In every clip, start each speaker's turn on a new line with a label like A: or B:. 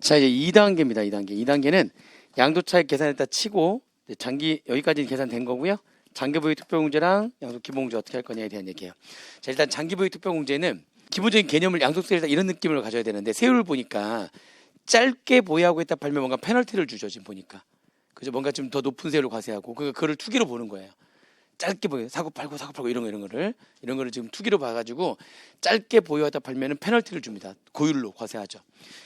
A: 자, 이제 2단계입니다. 2단계. 2단계는 양도차익 계산했다 치고 장기 여기까지 계산된 거고요. 장기부의 투표공제랑 양도 기본공제 어떻게 할 거냐에 대한 얘기예요. 자, 일단 장기부의 투표공제는 기본적인 개념을 양도세에 이런 느낌을 가져야 되는데 세율을 보니까 짧게 보유하고 있다 팔면 뭔가 페널티를 주죠. 지금 보니까. 그죠? 뭔가 좀 더 높은 세율을 과세하고 그거를 투기로 보는 거예요. 짧게 보여 사고 팔고 이런 거를 지금 투기로 봐가지고 짧게 보유하다 팔면은 페널티를 줍니다. 고율로 과세하죠.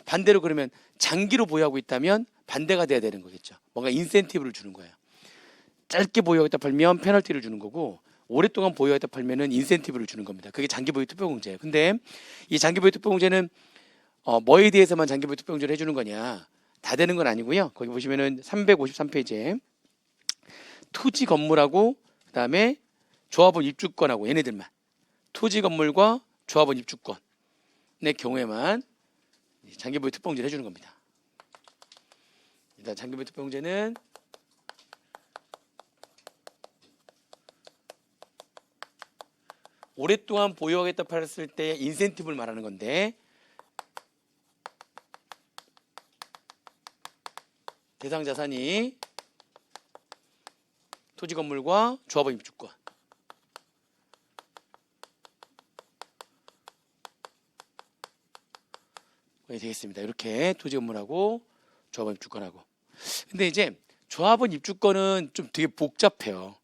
A: 반대로 그러면 장기로 보유하고 있다면 반대가 돼야 되는 거겠죠. 뭔가 인센티브를 주는 거예요. 짧게 보유하고 있다 팔면 페널티를 주는 거고 오랫동안 보유하고 있다 팔면은 인센티브를 주는 겁니다. 그게 장기 보유 투표공제예요. 근데 이 장기 보유 투표공제는 뭐에 대해서만 장기 보유 투표공제를 해주는 거냐? 다 되는 건 아니고요. 거기 보시면은 353페이지에 토지 건물하고 그다음에 조합원 입주권하고 얘네들만 토지 건물과 조합원 입주권의 경우에만 장기보유 투표공제를 해주는 겁니다. 일단 장기보유 투표공제는 오랫동안 보유하겠다 팔았을 때 인센티브를 말하는 건데 대상 자산이 토지 건물과 조합원 입주권 되겠습니다. 이렇게 토지 건물하고 조합원 입주권하고. 근데 이제 조합원 입주권은 좀 되게 복잡해요.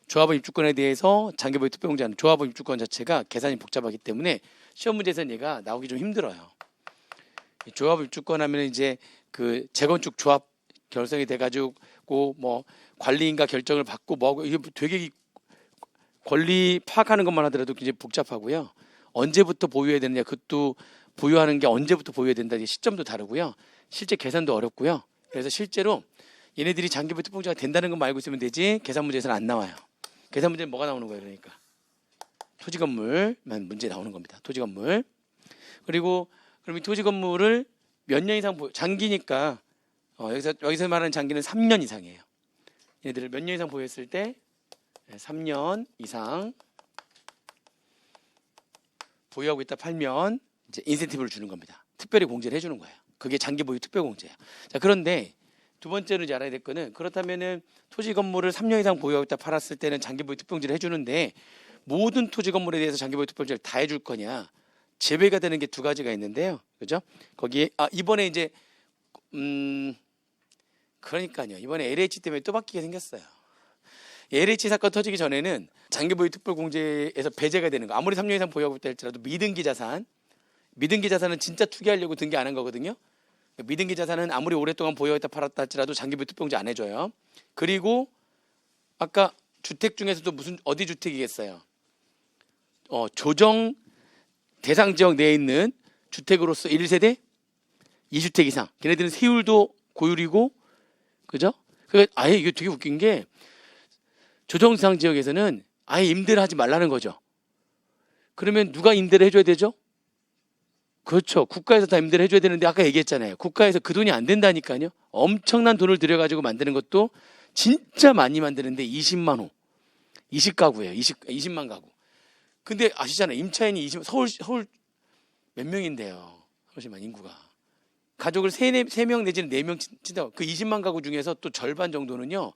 A: 조합원 입주권에 대해서 장기보유 투표공제하는 조합원 입주권 자체가 계산이 복잡하기 때문에 시험 문제에서는 얘가 나오기 좀 힘들어요. 조합원 입주권 하면 이제 그 재건축 조합 결성이 돼가지고 뭐 관리인가 결정을 받고 뭐하고 이게 되게 권리 파악하는 것만 하더라도 굉장히 복잡하고요. 언제부터 보유해야 되느냐 그것도 보유하는 게 언제부터 보유해야 된다 시점도 다르고요. 실제 계산도 어렵고요. 그래서 실제로 얘네들이 장기보유 투표공제가 된다는 것만 알고 있으면 되지 계산 문제에서는 안 나와요. 계산 문제는 뭐가 나오는 거예요? 그러니까 토지 건물만 문제 나오는 겁니다. 토지 건물. 그리고 그럼 이 토지 건물을 몇 년 이상 장기니까 여기서 말하는 장기는 3년 이상이에요. 얘네들을 몇 년 이상 보유했을 때 3년 이상 보유하고 있다 팔면 이제 인센티브를 주는 겁니다. 특별히 공제를 해주는 거예요. 그게 장기 보유 특별 공제예요. 자, 그런데 두 번째로 이제 알아야 될 거는 그렇다면은 토지 건물을 3년 이상 보유하고 있다 팔았을 때는 장기 보유 특별 공제를 해주는데 모든 토지 건물에 대해서 장기 보유 특별 공제를 다 해줄 거냐? 제외가 되는 게 두 가지가 있는데요. 그죠? 거기에 이번에 이제 그러니까요. 이번에 LH 때문에 또 바뀌게 생겼어요. LH 사건 터지기 전에는 장기보유 특별공제에서 배제가 되는 거. 아무리 3년 이상 보유하고 있다 할지라도 미등기 자산은 진짜 투기하려고 등기 안 한 거거든요. 미등기 자산은 아무리 오랫동안 보유하고 있다 팔았다 할지라도 장기보유 특별공제 안 해줘요. 그리고 아까 주택 중에서도 어디 주택이겠어요? 조정 대상 지역 내에 있는 주택으로서 1세대 2주택 이상. 걔네들은 세율도 고율이고 그죠? 아예 이게 되게 웃긴 게 조정 대상 지역에서는 아예 임대를 하지 말라는 거죠. 그러면 누가 임대를 해줘야 되죠? 그렇죠. 국가에서 다 임대를 해줘야 되는데 아까 얘기했잖아요. 국가에서 그 돈이 안 된다니까요. 엄청난 돈을 들여가지고 만드는 것도 진짜 많이 만드는데 20만 호. 20가구예요. 20만 가구. 근데 아시잖아요. 임차인이 서울 몇 명인데요. 서울시만 인구가. 가족을 3명 내지는 4명 친다. 그 20만 가구 중에서 또 절반 정도는요.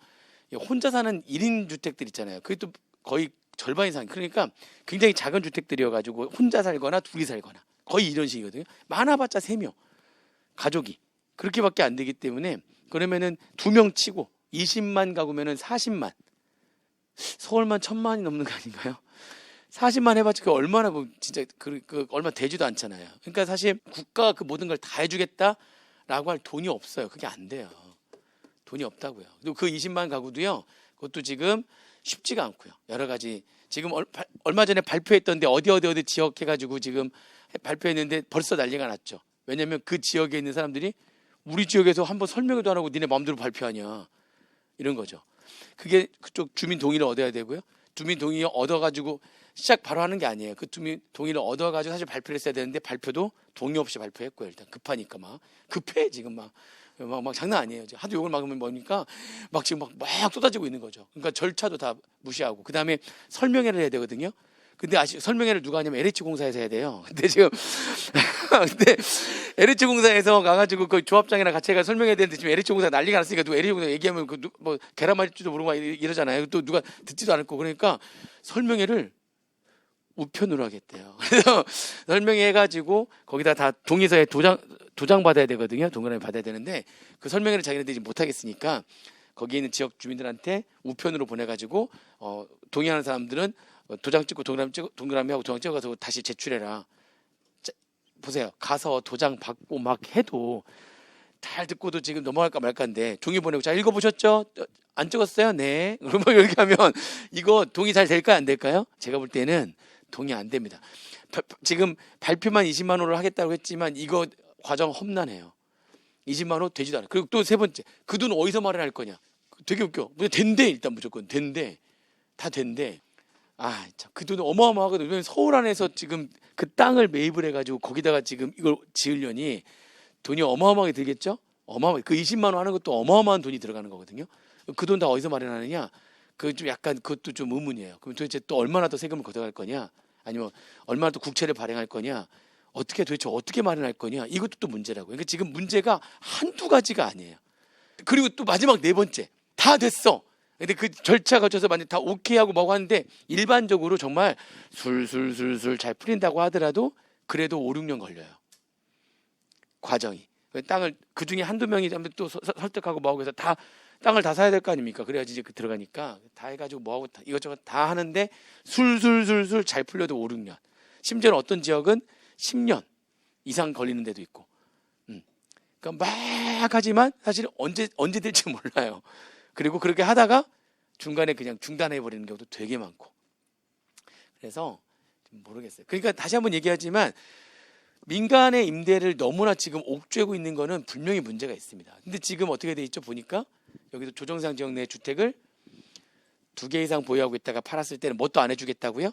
A: 혼자 사는 1인 주택들 있잖아요. 그게 또 거의 절반 이상. 그러니까 굉장히 작은 주택들이어가지고 혼자 살거나 둘이 살거나 거의 이런 식이거든요. 많아봤자 3명. 가족이. 그렇게밖에 안 되기 때문에 그러면은 2명 치고 20만 가구면은 40만. 서울만 1000만이 넘는 거 아닌가요? 40만 해봤자 그 얼마나 진짜 그 얼마 되지도 않잖아요. 그러니까 사실 국가가 그 모든 걸 다 해주겠다라고 할 돈이 없어요. 그게 안 돼요. 돈이 없다고요. 그리고 그 20만 가구도요. 그것도 지금 쉽지가 않고요. 여러 가지 지금 얼마 전에 발표했던데 어디 지역 해가지고 지금 발표했는데 벌써 난리가 났죠. 왜냐하면 그 지역에 있는 사람들이 우리 지역에서 한번 설명도 안 하고 니네 마음대로 발표하냐 이런 거죠. 그게 그쪽 주민 동의를 얻어야 되고요. 주민 동의 얻어가지고 시작 바로 하는 게 아니에요. 그 주민 동의를 얻어가지고 사실 발표를 했어야 되는데 발표도 동의 없이 발표했고요. 일단 급하니까 막 급해 지금 막 장난 아니에요. 하도 욕을 막으면 뭐니까 막 지금 막 쏟아지고 있는 거죠. 그러니까 절차도 다 무시하고 그 다음에 설명회를 해야 되거든요. 근데 설명회를 누가 하냐면 LH공사에서 해야 돼요. 근데 지금 근데 LH공사에서 가가지고 그 조합장이랑 같이 해가 설명해야 되는데 지금 LH공사 난리가 났으니까 누가 LH공사 얘기하면 뭐 계란 말일지도 모르고 이러잖아요. 또 누가 듣지도 않을 거. 그러니까 설명회를 우편으로 하겠대요. 그래서 설명회 해가지고 거기다 다 동의서에 도장 받아야 되거든요. 동그라미 받아야 되는데 그 설명회를 자기네들이 못 하겠으니까 거기에 있는 지역 주민들한테 우편으로 보내가지고 동의하는 사람들은 도장 찍고 동그라미하고 도장 찍어서 다시 제출해라. 보세요. 가서 도장 받고 막 해도 잘 듣고도 지금 넘어갈까 말까인데 종이 보내고 자 읽어보셨죠? 안 찍었어요? 네. 그러면 이렇게 하면 이거 동의 잘 될까요? 안 될까요? 제가 볼 때는 동의 안 됩니다. 지금 발표만 20만 호를 하겠다고 했지만 이거 과정 험난해요. 20만 호 되지도 않아요. 그리고 또 세 번째, 그 돈 어디서 마련할 거냐? 되게 웃겨. 된대 일단 무조건 된대. 다 된대. 아, 참, 그 돈은 어마어마하거든요. 왜냐면 서울 안에서 지금 그 땅을 매입을 해가지고 거기다가 지금 이걸 지으려니 돈이 어마어마하게 들겠죠? 어마어마하게. 그 20만 원 하는 것도 어마어마한 돈이 들어가는 거거든요. 그 돈 다 어디서 마련하느냐? 그 좀 약간 그것도 좀 의문이에요. 그럼 도대체 또 얼마나 더 세금을 걷어갈 거냐? 아니면 얼마나 더 국채를 발행할 거냐? 도대체 어떻게 마련할 거냐? 이것도 또 문제라고요. 그러니까 지금 문제가 한두 가지가 아니에요. 그리고 또 마지막 네 번째. 다 됐어. 근데 그 절차 거쳐서 만약 다 오케이 하고 뭐고 하는데 일반적으로 정말 술술술술 잘 풀린다고 하더라도 그래도 5, 6년 걸려요. 과정이. 땅을 그 중에 한두 명이 또 설득하고 뭐하고 해서 다 땅을 다 사야 될 거 아닙니까? 그래야지 이제 들어가니까 다 해가지고 뭐하고 이것저것 다 하는데 술술술술 잘 풀려도 5, 6년. 심지어는 어떤 지역은 10년 이상 걸리는 데도 있고. 그러니까 막 하지만 사실 언제 될지 몰라요. 그리고 그렇게 하다가 중간에 그냥 중단해 버리는 경우도 되게 많고. 그래서 모르겠어요. 그러니까 다시 한번 얘기하지만 민간의 임대를 너무나 지금 옥죄고 있는 거는 분명히 문제가 있습니다. 근데 지금 어떻게 돼 있죠? 보니까 여기도 조정상 지역 내 주택을 2개 이상 보유하고 있다가 팔았을 때는 뭣도 안 해주겠다고요?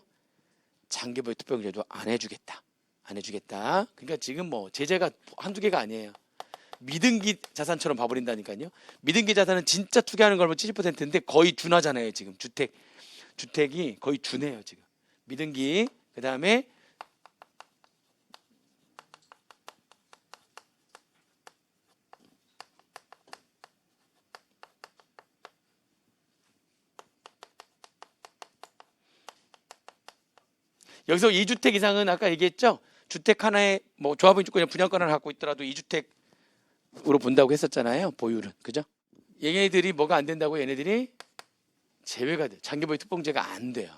A: 장기보유 투표용지도 안 해주겠다. 안 해주겠다. 그러니까 지금 뭐 제재가 한두 개가 아니에요. 미등기 자산처럼 봐버린다니까요. 미등기 자산은 진짜 투기하는 걸 보면 70%인데 거의 준하잖아요. 지금 주택이 거의 준해요. 지금 미등기. 그 다음에 여기서 2주택 이상은 아까 얘기했죠. 주택 하나에 뭐 조합원 주권이나 분양권 하나 갖고 있더라도 2주택으로 본다고 했었잖아요. 보유는. 그죠? 얘네들이 뭐가 안 된다고 얘네들이 제외가 돼. 장기보유 특공제가 안 돼요.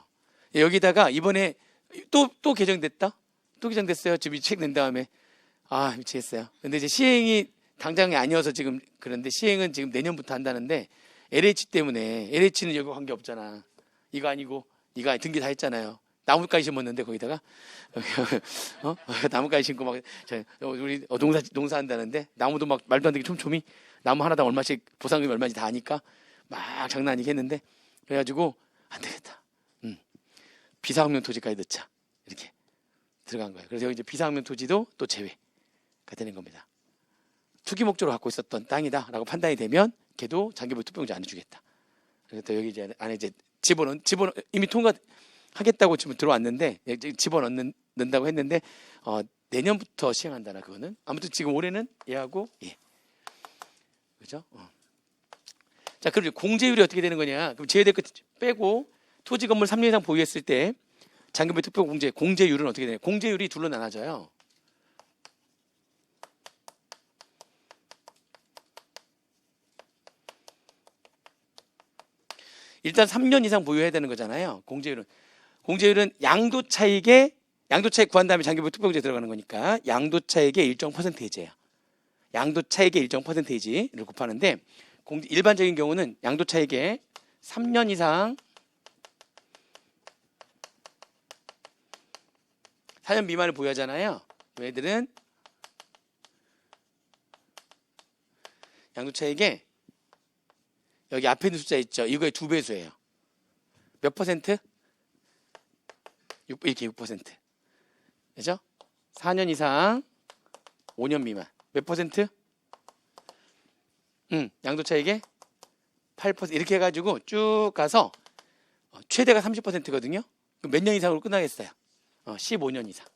A: 여기다가 이번에 또 개정됐다. 또 개정됐어요. 지금 이 책 낸 다음에 아 미치겠어요. 근데 이제 시행이 당장이 아니어서 지금 그런데 시행은 지금 내년부터 한다는데 LH 때문에 LH는 여기 관계 없잖아. 이거 아니고 이거 등기 다 했잖아요. 나뭇가지 심었는데 거기다가 나뭇가지 심고 막 우리 농사한다는데 나무도 막 말도 안 되게 촘촘히 나무 하나당 얼마씩 보상금이 얼마인지 다 아니까 막 장난 아니게 했는데 그래가지고 안 되겠다. 비사학명 토지까지 넣자 이렇게 들어간 거예요. 그래서 여기 이제 비사학명 토지도 또 제외가 되는 겁니다. 투기 목적으로 갖고 있었던 땅이다라고 판단이 되면 걔도 장기보유 투표용지 안 해주겠다. 그래서 또 여기 이제 안에 이제 집어넣은 이미 통과하겠다고 지금 들어왔는데 집어넣는다고 했는데 내년부터 시행한다나 그거는 아무튼 지금 올해는 얘하고 그죠? 자 그럼 공제율이 어떻게 되는 거냐? 그럼 제외될 것 빼고 토지 건물 3년 이상 보유했을 때 장기보유 투표 공제율은 어떻게 되냐? 공제율이 둘로 나눠져요. 일단 3년 이상 보유해야 되는 거잖아요. 공제율은 양도 차익 구한 다음에 장기보유 투표용지에 들어가는 거니까 양도 차익의 일정 퍼센테이지예요. 양도 차익의 일정 퍼센테이지를 곱하는데 일반적인 경우는 양도 차익의 3년 이상 4년 미만을 보유하잖아요. 얘들은 양도 차익의 여기 앞에 있는 숫자 있죠. 이거의 2배수예요. 몇 퍼센트? 이렇게 6%. 그죠? 4년 이상 5년 미만. 몇 퍼센트? 양도 차익의 8%. 이렇게 해가지고 쭉 가서 최대가 30%거든요. 몇 년 이상으로 끝나겠어요? 15년 이상.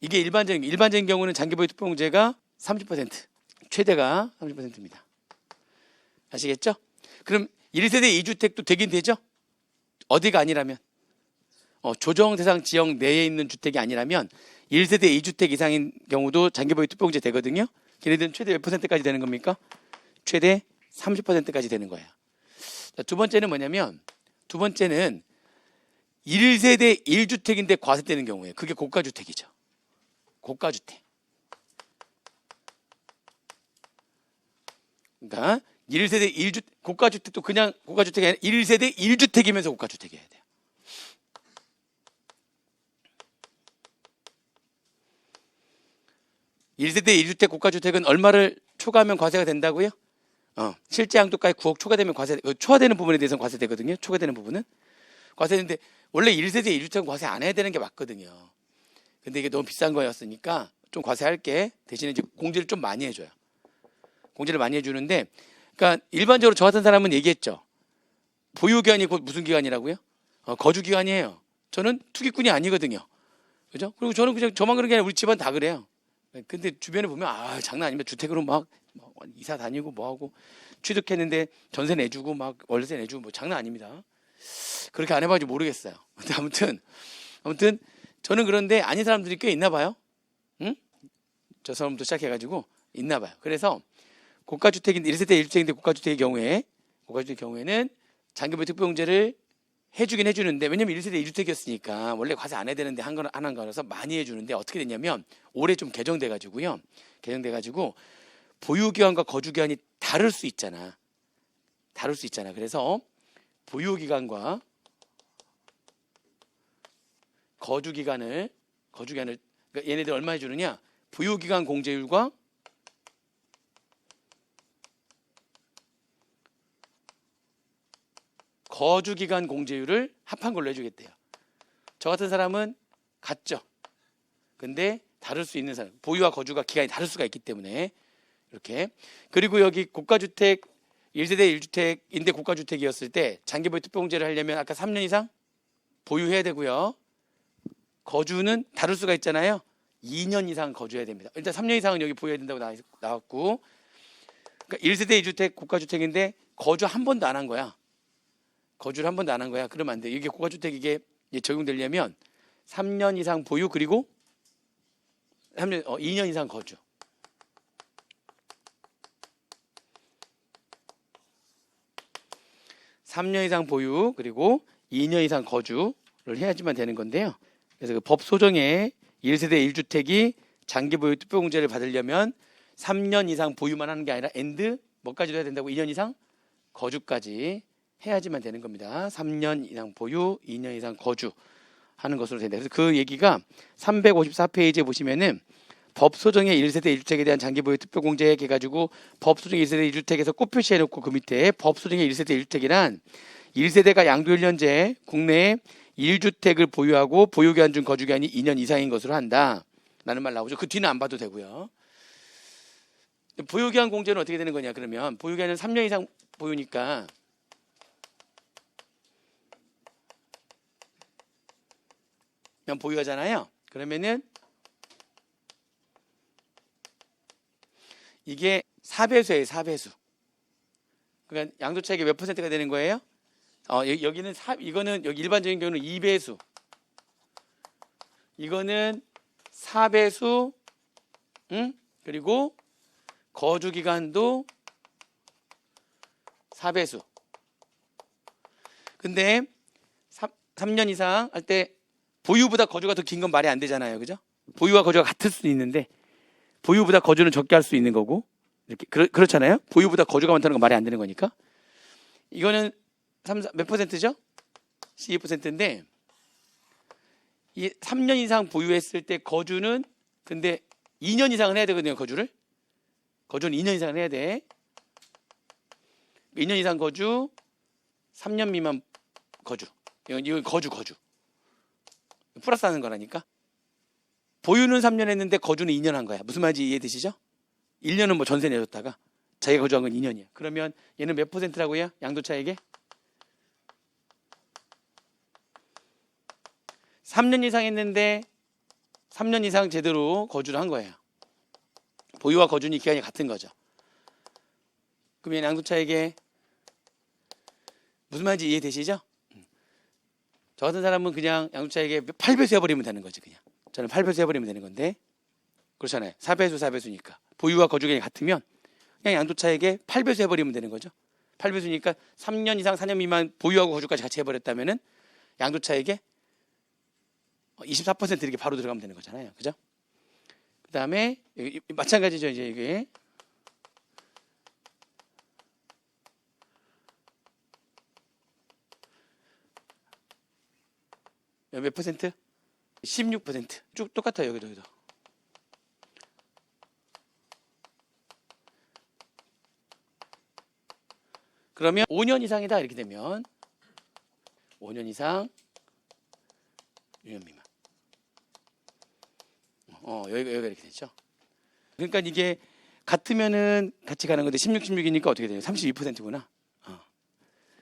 A: 이게 일반적인 경우는 장기보유 투표공제가 30%, 최대가 30%입니다. 아시겠죠? 그럼 1세대 2주택도 되긴 되죠? 어디가 아니라면 조정 대상 지역 내에 있는 주택이 아니라면 1세대 2주택 이상인 경우도 장기보유 투표공제 되거든요. 걔네들은 최대 몇 %까지 되는 겁니까? 최대 30%까지 되는 거예요. 자, 두 번째는 뭐냐면, 두 번째는 1세대 1주택인데 과세되는 경우에 그게 고가주택이죠. 고가주택. 그러니까 1세대 1주택, 고가주택도 그냥 고가주택이 아니라 1세대 1주택이면서 고가주택이어야 돼요. (1세대 1주택) 고가주택은 얼마를 초과하면 과세가 된다고요? 실제 양도가액 9억 초과되면 초과되는 부분에 대해서는 과세되거든요. 초과되는 부분은 과세되는데 원래 1세대 1주택은 과세 안 해야 되는 게 맞거든요. 근데 이게 너무 비싼 거였으니까 좀 과세할게. 대신에 이제 공제를 좀 많이 해줘요. 공제를 많이 해주는데, 그러니까 일반적으로 저 같은 사람은 얘기했죠. 보유기간이 곧 무슨 기간이라고요? 거주기간이에요. 저는 투기꾼이 아니거든요. 그죠? 그리고 저는 그냥 저만 그런 게 아니라 우리 집안 다 그래요. 근데 주변에 보면 장난 아닙니다. 주택으로 막 이사 다니고 뭐하고 취득했는데 전세 내주고 막 월세 내주고 뭐 장난 아닙니다. 그렇게 안 해봐가지고 모르겠어요. 근데 아무튼 저는 그런데 아닌 사람들이 꽤 있나 봐요. 응? 저 사람부터 시작해가지고 있나 봐요. 그래서 고가주택인데 1세대 1주택인데 고가주택의 경우에는 장기보유 투표공제를 해주긴 해주는데, 왜냐면 1세대 1주택이었으니까 원래 과세 안 해야 되는데 한 거라서 많이 해주는데, 어떻게 됐냐면 올해 좀 개정돼가지고 보유기간과 거주기간이 다를 수 있잖아. 그래서 보유기간과 거주기간을 그러니까 얘네들 얼마 해주느냐, 보유기간 공제율과 거주기간 공제율을 합한 걸로 해주겠대요. 저 같은 사람은 같죠. 근데 다를 수 있는 사람, 보유와 거주가 기간이 다를 수가 있기 때문에 이렇게. 그리고 여기 고가주택 1세대 1주택인데 고가주택이었을 때 장기보유 투표공제를 하려면 아까 3년 이상 보유해야 되고요. 거주는 다를 수가 있잖아요. 2년 이상 거주해야 됩니다. 일단 3년 이상은 여기 보유해야 된다고 나왔고, 그러니까 1세대 2주택 고가주택인데 거주 한 번도 안 한 거야. 거주를 한 번도 안 한 거야. 그러면 안 돼. 이게 고가주택 이게 적용되려면 3년 이상 보유, 그리고 2년 이상 거주. (3년) 이상 보유 그리고 2년 이상 거주를 해야지만 되는 건데요. 그래서 그 법 소정에 1세대 1주택이 장기보유 투표공제를 받으려면 3년 이상 보유만 하는 게 아니라 뭐까지도 해야 된다고? 2년 이상 거주까지 해야지만 되는 겁니다. 3년 이상 보유, 2년 이상 거주 하는 것으로 된다. 그래서 그 얘기가 354페이지에 보시면은 법 소정의 1세대 1주택에 대한 장기보유 투표공제 해가지고 법 소정의 1세대 1주택에서 꼭 표시해놓고 그 밑에 법 소정의 1세대 1주택이란 1세대가 양도 1년제 국내에 1주택을 보유하고 보유기간 중 거주기간이 2년 이상인 것으로 한다 라는 말 나오죠. 그 뒤는 안 봐도 되고요. 보유기간 공제는 어떻게 되는 거냐, 그러면 보유기간은 3년 이상 보유니까 그냥 보유하잖아요. 그러면은 이게 4배수예요. 4배수. 그러니까 양도차익이 몇 %가 되는 거예요? 여기는 이거는 여기 일반적인 경우는 2배수. 이거는 4배수. 그리고 거주 기간도 4배수. 근데 3년 이상 할 때 보유보다 거주가 더 긴 건 말이 안 되잖아요. 그죠? 보유와 거주가 같을 수도 있는데 보유보다 거주는 적게 할 수 있는 거고, 이렇게 그렇잖아요. 보유보다 거주가 많다는 건 말이 안 되는 거니까. 이거는 몇 %죠? 12%인데 이 3년 이상 보유했을 때 거주는 근데 2년 이상은 해야 되거든요. 거주는 2년 이상은 해야 돼. 2년 이상 거주, 3년 미만 거주. 이건 거주. 플러스 하는 거라니까. 보유는 3년 했는데 거주는 2년 한 거야. 무슨 말인지 이해되시죠? 1년은 뭐 전세 내줬다가 자기가 거주한 건 2년이에요. 그러면 얘는 몇 퍼센트라고요? 양도차익에? 3년 이상 했는데 3년 이상 제대로 거주를 한 거예요. 보유와 거주니 기간이 같은 거죠. 그러면 양도차익에 무슨 말인지 이해되시죠? 저 같은 사람은 그냥 양도차익에 8배수 해버리면 되는 거지. 그냥 저는 8배수 해버리면 되는 건데 그렇잖아요. 4배수 4배수니까 보유와 거주 기간이 같으면 그냥 양도차익에 8배수 해버리면 되는 거죠. 8배수니까 3년 이상 4년 미만 보유하고 거주까지 같이 해버렸다면은 양도차익에 24% 이렇게 바로 들어가면 되는 거잖아요. 그죠? 그 다음에 마찬가지죠. 이제 이게 몇 퍼센트? 16%. 쭉 똑같아요. 여기도. 그러면 5년 이상이다 이렇게 되면 5년 이상 6년 미만. 여기가 이렇게 되죠. 그러니까 이게 같으면은 같이 가는 건데 16, 16이니까 어떻게 돼요? 32%구나.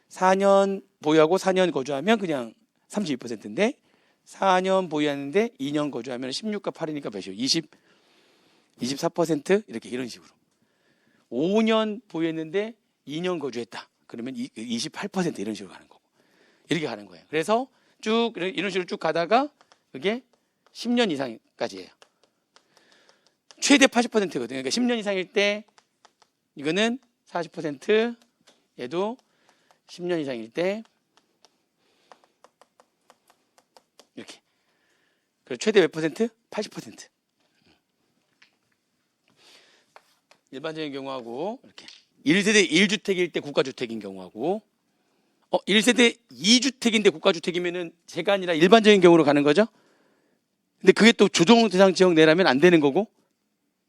A: 4년 보유하고 4년 거주하면 그냥 32%인데 4년 보유하는데 2년 거주하면 16과 8이니까 몇이요? 24% 이렇게 이런 식으로. 5년 보유했는데 2년 거주했다. 그러면 28% 이런 식으로 가는 거고. 이렇게 가는 거예요. 그래서 쭉 이런 식으로 쭉 가다가 그게 10년 이상까지예요. 최대 80%거든요. 그러니까 10년 이상일 때 이거는 40%, 얘도 10년 이상일 때 이렇게. 그리고 최대 몇 퍼센트? 80%. 일반적인 경우하고 이렇게. 1세대 1주택일 때 국가주택인 경우하고 1세대 2주택인데 국가주택이면은 제가 아니라 일반적인 경우로 가는 거죠. 근데 그게 또 조정대상 지역 내라면 안 되는 거고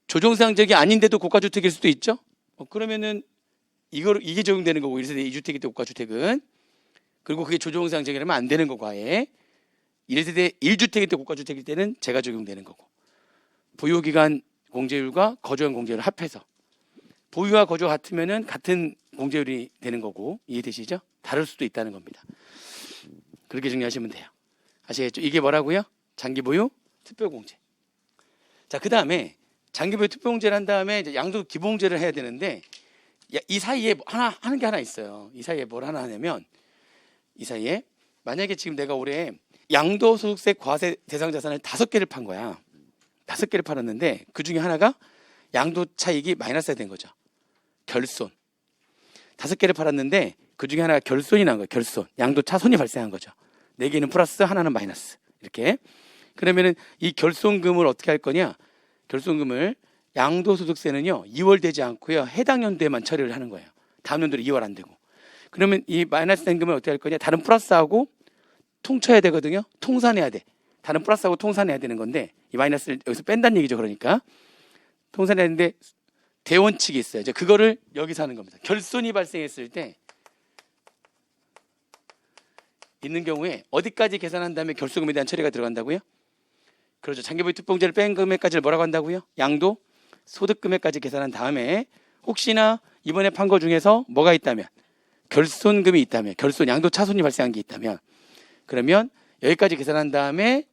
A: 조정대상 지역이 아닌데도 국가주택일 수도 있죠. 그러면은 이게 적용되는 거고 1세대 2주택일 때 국가주택은 그리고 그게 조정대상 지역이라면 안 되는 거고 아예 1세대 1주택일 때 국가주택일 때는 제가 적용되는 거고 보유기간 공제율과 거주한 공제율을 합해서 보유와 거주가 같으면은 같은 공제율이 되는 거고 이해되시죠? 다를 수도 있다는 겁니다. 그렇게 정리하시면 돼요. 아시겠죠? 이게 뭐라고요? 장기보유 특별공제. 자, 그 다음에 장기보유 특별공제를 한 다음에 이제 양도 기본공제를 해야 되는데 이 사이에 하는 게 하나 있어요. 이 사이에 뭘 하나 하냐면 이 사이에 만약에 지금 내가 올해 양도소득세 과세 대상 자산을 5개를 판 거야. 5개를 팔았는데 그 중에 하나가 양도 차익이 마이너스가 된 거죠. 결손. 5개를 팔았는데 그 중에 하나가 결손이 난 거예요. 결손. 양도 차손이 발생한 거죠. 4개는 플러스, 하나는 마이너스. 이렇게. 그러면은 이 결손금을 어떻게 할 거냐? 결손금을 양도소득세는요 2월 되지 않고요 해당 연도에만 처리를 하는 거예요. 다음 연도로 2월 안 되고. 그러면 이 마이너스 된 금을 어떻게 할 거냐? 다른 플러스하고 통쳐야 되거든요. 통산해야 돼. 다른 플러스하고 통산해야 되는 건데 이 마이너스를 여기서 뺀다는 얘기죠. 그러니까 통산해야 되는데 대원칙이 있어요. 이제 그거를 여기서 하는 겁니다. 결손이 발생했을 때 있는 경우에 어디까지 계산한 다음에 결손금에 대한 처리가 들어간다고요? 그렇죠. 장기보유 특별공제를 뺀 금액까지를 뭐라고 한다고요? 양도 소득금액까지 계산한 다음에 혹시나 이번에 판 거 중에서 뭐가 있다면 결손금이 있다면 결손 양도 차손이 발생한 게 있다면 그러면 여기까지 계산한 다음에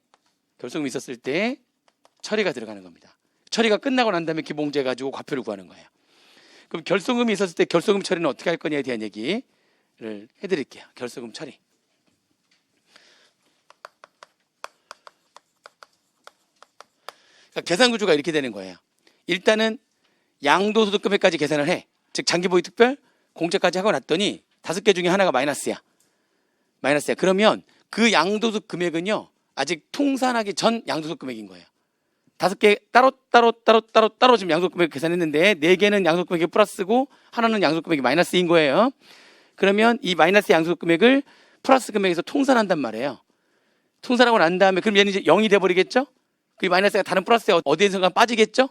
A: 결손금이 있었을 때 처리가 들어가는 겁니다. 처리가 끝나고 난 다음에 기본공제 가지고 과표를 구하는 거예요. 그럼 결손금이 있었을 때 결손금 처리는 어떻게 할 거냐에 대한 얘기를 해드릴게요. 결손금 처리. 그러니까 계산 구조가 이렇게 되는 거예요. 일단은 양도소득금액까지 계산을 해. 즉 장기보유 특별 공제까지 하고 났더니 5개 중에 하나가 마이너스야. 마이너스야. 그러면 그 양도소득 금액은요 아직 통산하기 전 양도소득 금액인 거예요. 5개 따로 지금 양도소득 금액 계산했는데 4개는 양도소득 금액이 플러스고 하나는 양도소득 금액이 마이너스인 거예요. 그러면 이 마이너스 양도소득 금액을 플러스 금액에서 통산한단 말이에요. 통산하고 난 다음에 그럼 얘는 이제 0이 돼버리겠죠? 그 마이너스가 다른 플러스에 어디에선가 빠지겠죠?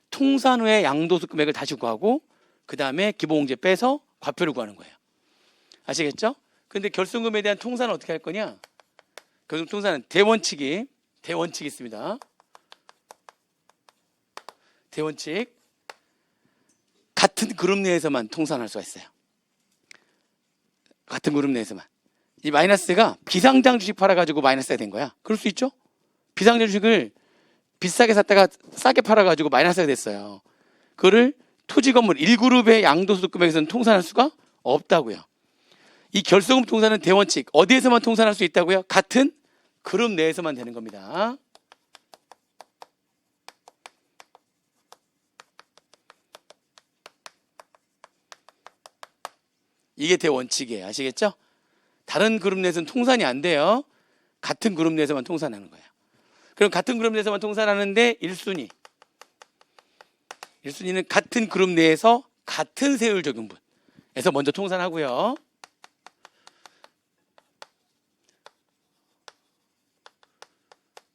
A: 통산 후에 양도소득 금액을 다시 구하고 그 다음에 기본공제 빼서 과표를 구하는 거예요. 아시겠죠? 근데 결손금에 대한 통산은 어떻게 할 거냐? 결손 통산은 대원칙이 있습니다. 대원칙 같은 그룹 내에서만 통산할 수가 있어요. 같은 그룹 내에서만. 이 마이너스가 비상장 주식 팔아가지고 마이너스가 된 거야. 그럴 수 있죠? 비상장 주식을 비싸게 샀다가 싸게 팔아가지고 마이너스가 됐어요. 그거를 토지 건물 1그룹의 양도소득 금액에서는 통산할 수가 없다고요. 이 결소금 통산은 대원칙. 어디에서만 통산할 수 있다고요? 같은 그룹 내에서만 되는 겁니다. 이게 대원칙이에요. 아시겠죠? 다른 그룹 내에서는 통산이 안 돼요. 같은 그룹 내에서만 통산하는 거예요. 그럼 같은 그룹 내에서만 통산하는데 1순위는 같은 그룹 내에서 같은 세율 적용분에서 먼저 통산하고요.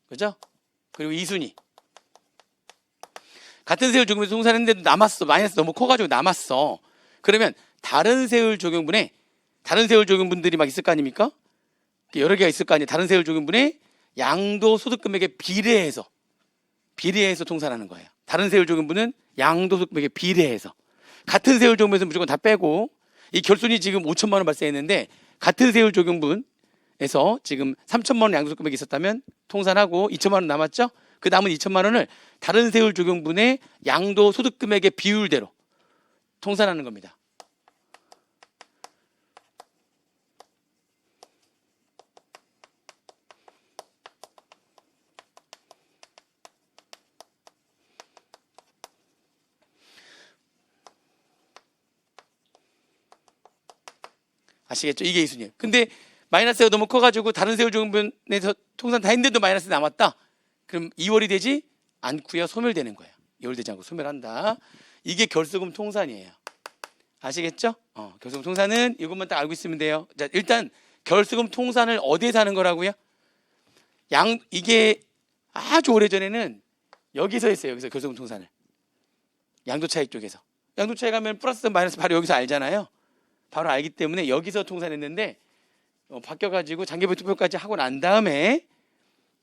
A: 그죠? 그리고 2순위. 같은 세율 적용분에서 통산했는데도 남았어. 마이너스 너무 커가지고 남았어. 그러면 다른 세율 적용분에 다른 세율 적용분들이 막 있을 거 아닙니까? 여러 개가 있을 거 아니에요. 다른 세율 적용분에 양도소득 금액에 비례해서 통산하는 거예요. 다른 세율 적용분은 양도소득 금액에 비례해서. 같은 세율 적용분에서 무조건 다 빼고, 이 결손이 지금 5천만 원 발생했는데 같은 세율 적용분에서 지금 3천만 원 양도소득 금액이 있었다면 통산하고 2천만 원 남았죠? 그 남은 2천만 원을 다른 세율 적용분의 양도소득 금액의 비율대로 통산하는 겁니다. 아시겠죠? 이게 2순위예요. 근데 마이너스가 너무 커가지고 다른 세율 적용분에서 통산 다 했는데도 마이너스 남았다. 그럼 2월이 되지 않고요. 소멸되는 거예요. 2월 되지 않고 소멸한다. 이게 결소금 통산이에요. 아시겠죠? 결소금 통산은 이것만 딱 알고 있으면 돼요. 자, 일단 결소금 통산을 어디에서 하는 거라고요? 이게 아주 오래전에는 여기서 했어요. 여기서 결소금 통산을. 양도차익 쪽에서. 양도차익 하면 플러스 마이너스 바로 여기서 알잖아요. 바로 알기 때문에 여기서 통산했는데 바뀌어가지고 장기부 투표까지 하고 난 다음에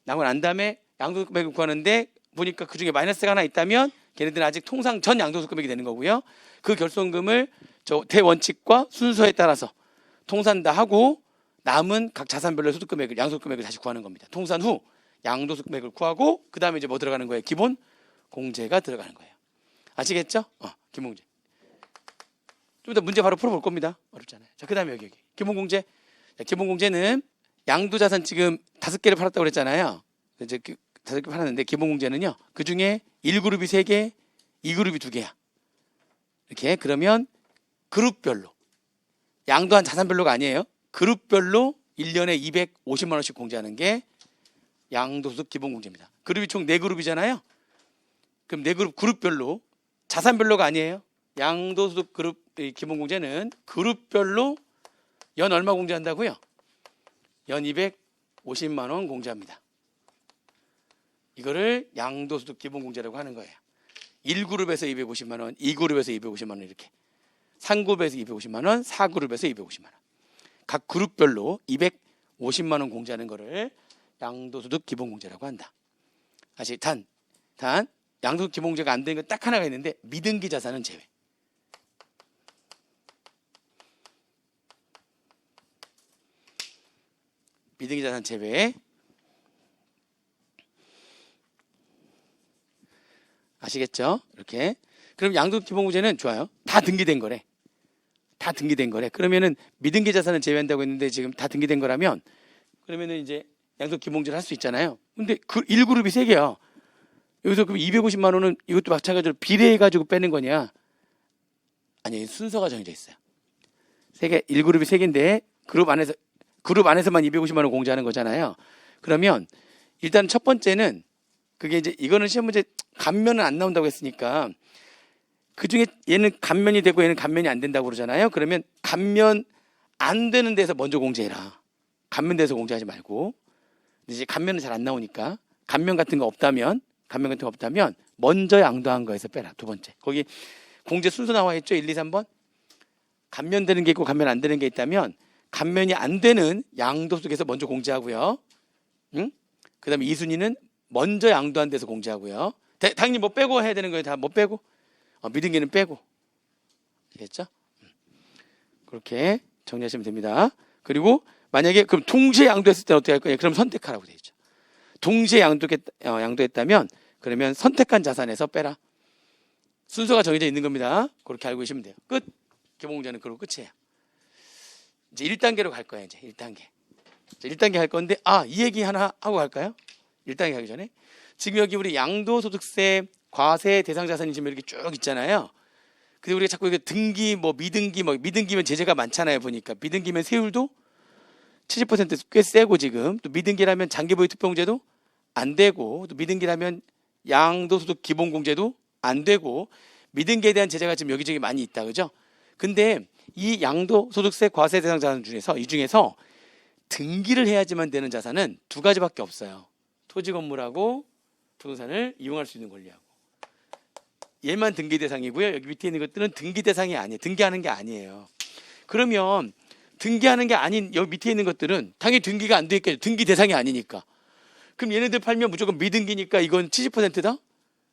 A: 양도소득 금액을 구하는데 보니까 그중에 마이너스가 하나 있다면 걔네들은 아직 통상 전 양도소득 금액이 되는 거고요. 그 결손금을 저 대원칙과 순서에 따라서 통산 다 하고 남은 각 자산별로 소득 금액을 양도소득 금액을 다시 구하는 겁니다. 통산 후 양도소득 금액을 구하고 그 다음에 이제 뭐 들어가는 거예요? 기본 공제가 들어가는 거예요. 아시겠죠? 기본 공제. 좀 이따 문제 바로 풀어볼 겁니다. 어렵잖아요. 자, 그 다음에 여기 기본공제. 기본공제는 양도자산 지금 5개를 팔았다고 그랬잖아요. 이제 5개 팔았는데 기본공제는요. 그 중에 1그룹이 3개, 2그룹이 2개야. 이렇게 그러면 그룹별로 양도한 자산별로가 아니에요. 그룹별로 1년에 250만 원씩 공제하는 게 양도소득 기본공제입니다. 그룹이 총 4그룹이잖아요. 그럼 4그룹 그룹별로 자산별로가 아니에요. 양도소득 그룹 기본공제는 그룹별로 연 얼마 공제한다고요? 연 250만 원 공제합니다. 이거를 양도소득 기본공제라고 하는 거예요. 1그룹에서 250만 원, 2그룹에서 250만 원 이렇게. 3그룹에서 250만 원, 4그룹에서 250만 원. 각 그룹별로 250만 원 공제하는 거를 양도소득 기본공제라고 한다. 다시 단 양도소득 기본공제가 안 되는 건 딱 하나가 있는데 미등기 자산은 제외. 미등기 자산 제외. 아시겠죠? 이렇게. 그럼 양도소득 기본공제는 좋아요. 다 등기된 거래. 다 등기된 거래. 그러면은 미등기 자산은 제외한다고 했는데 지금 다 등기된 거라면 그러면은 이제 양도소득 기본공제를 할 수 있잖아요. 근데 그 1그룹이 3개야. 여기서 그럼 250만 원은 이것도 마찬가지로 비례해가지고 빼는 거냐? 아니, 순서가 정해져 있어요. 3개, 1그룹이 3개인데 그룹 안에서만 250만 원 공제하는 거잖아요. 그러면 일단 첫 번째는 그게 이제 이거는 시험 문제 감면은 안 나온다고 했으니까 그 중에 얘는 감면이 되고 얘는 감면이 안 된다고 그러잖아요. 그러면 감면 안 되는 데서 먼저 공제해라. 감면돼서 공제하지 말고. 이제 감면은 잘 안 나오니까 감면 같은 거 없다면 먼저 양도한 거에서 빼라. 두 번째. 거기 공제 순서 나와 있죠. 1, 2, 3번. 감면되는 게 있고 감면 안 되는 게 있다면 감면이 안 되는 양도소득에서 먼저 공제하고요. 그 다음에 2순위는 먼저 양도한 데서 공제하고요. 당연히 뭐 빼고 해야 되는 거예요. 다 뭐 빼고. 미등기는 빼고. 아시겠죠? 그렇게 정리하시면 됩니다. 그리고 만약에 그럼 동시에 양도했을 때 어떻게 할 거냐? 그럼 선택하라고 되어 있죠. 동시에 양도했다면 그러면 선택한 자산에서 빼라. 순서가 정해져 있는 겁니다. 그렇게 알고 계시면 돼요. 끝. 기본공제는 그러고 끝이에요. 이제 1단계로 갈 거예요. 이제 1단계. 1단계 할 건데 이 얘기 하나 하고 갈까요? 1단계 하기 전에 지금 여기 우리 양도소득세 과세 대상 자산이 지금 이렇게 쭉 있잖아요. 근데 우리가 자꾸 이게 등기 미등기면 제재가 많잖아요. 보니까 미등기면 세율도 70% 꽤 세고 지금 또 미등기라면 장기보유 특별공제도 안 되고 또 미등기라면 양도소득 기본공제도 안 되고 미등기에 대한 제재가 지금 여기저기 많이 있다, 그죠? 근데 이 양도소득세 과세 대상 자산 중에서 이 중에서 등기를 해야지만 되는 자산은 두 가지밖에 없어요. 토지 건물하고 부동산을 이용할 수 있는 권리하고. 얘만 등기 대상이고요. 여기 밑에 있는 것들은 등기 대상이 아니에요. 등기하는 게 아니에요. 그러면 등기하는 게 아닌 여기 밑에 있는 것들은 당연히 등기가 안 돼 있겠죠. 등기 대상이 아니니까. 그럼 얘네들 팔면 무조건 미등기니까 이건 70%다?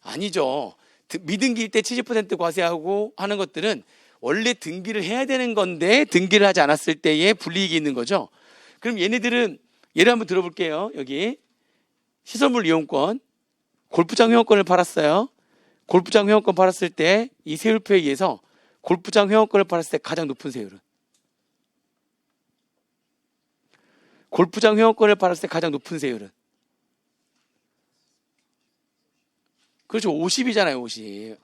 A: 아니죠. 미등기일 때 70% 과세하고 하는 것들은 원래 등기를 해야 되는 건데 등기를 하지 않았을 때에 불이익이 있는 거죠. 그럼 얘네들은 예를 한번 들어볼게요. 여기 시설물 이용권, 골프장 회원권을 팔았어요. 골프장 회원권 팔았을 때 이 세율표에 의해서 골프장 회원권을 팔았을 때 가장 높은 세율은? 골프장 회원권을 팔았을 때 가장 높은 세율은? 그렇죠. 50이잖아요. 50.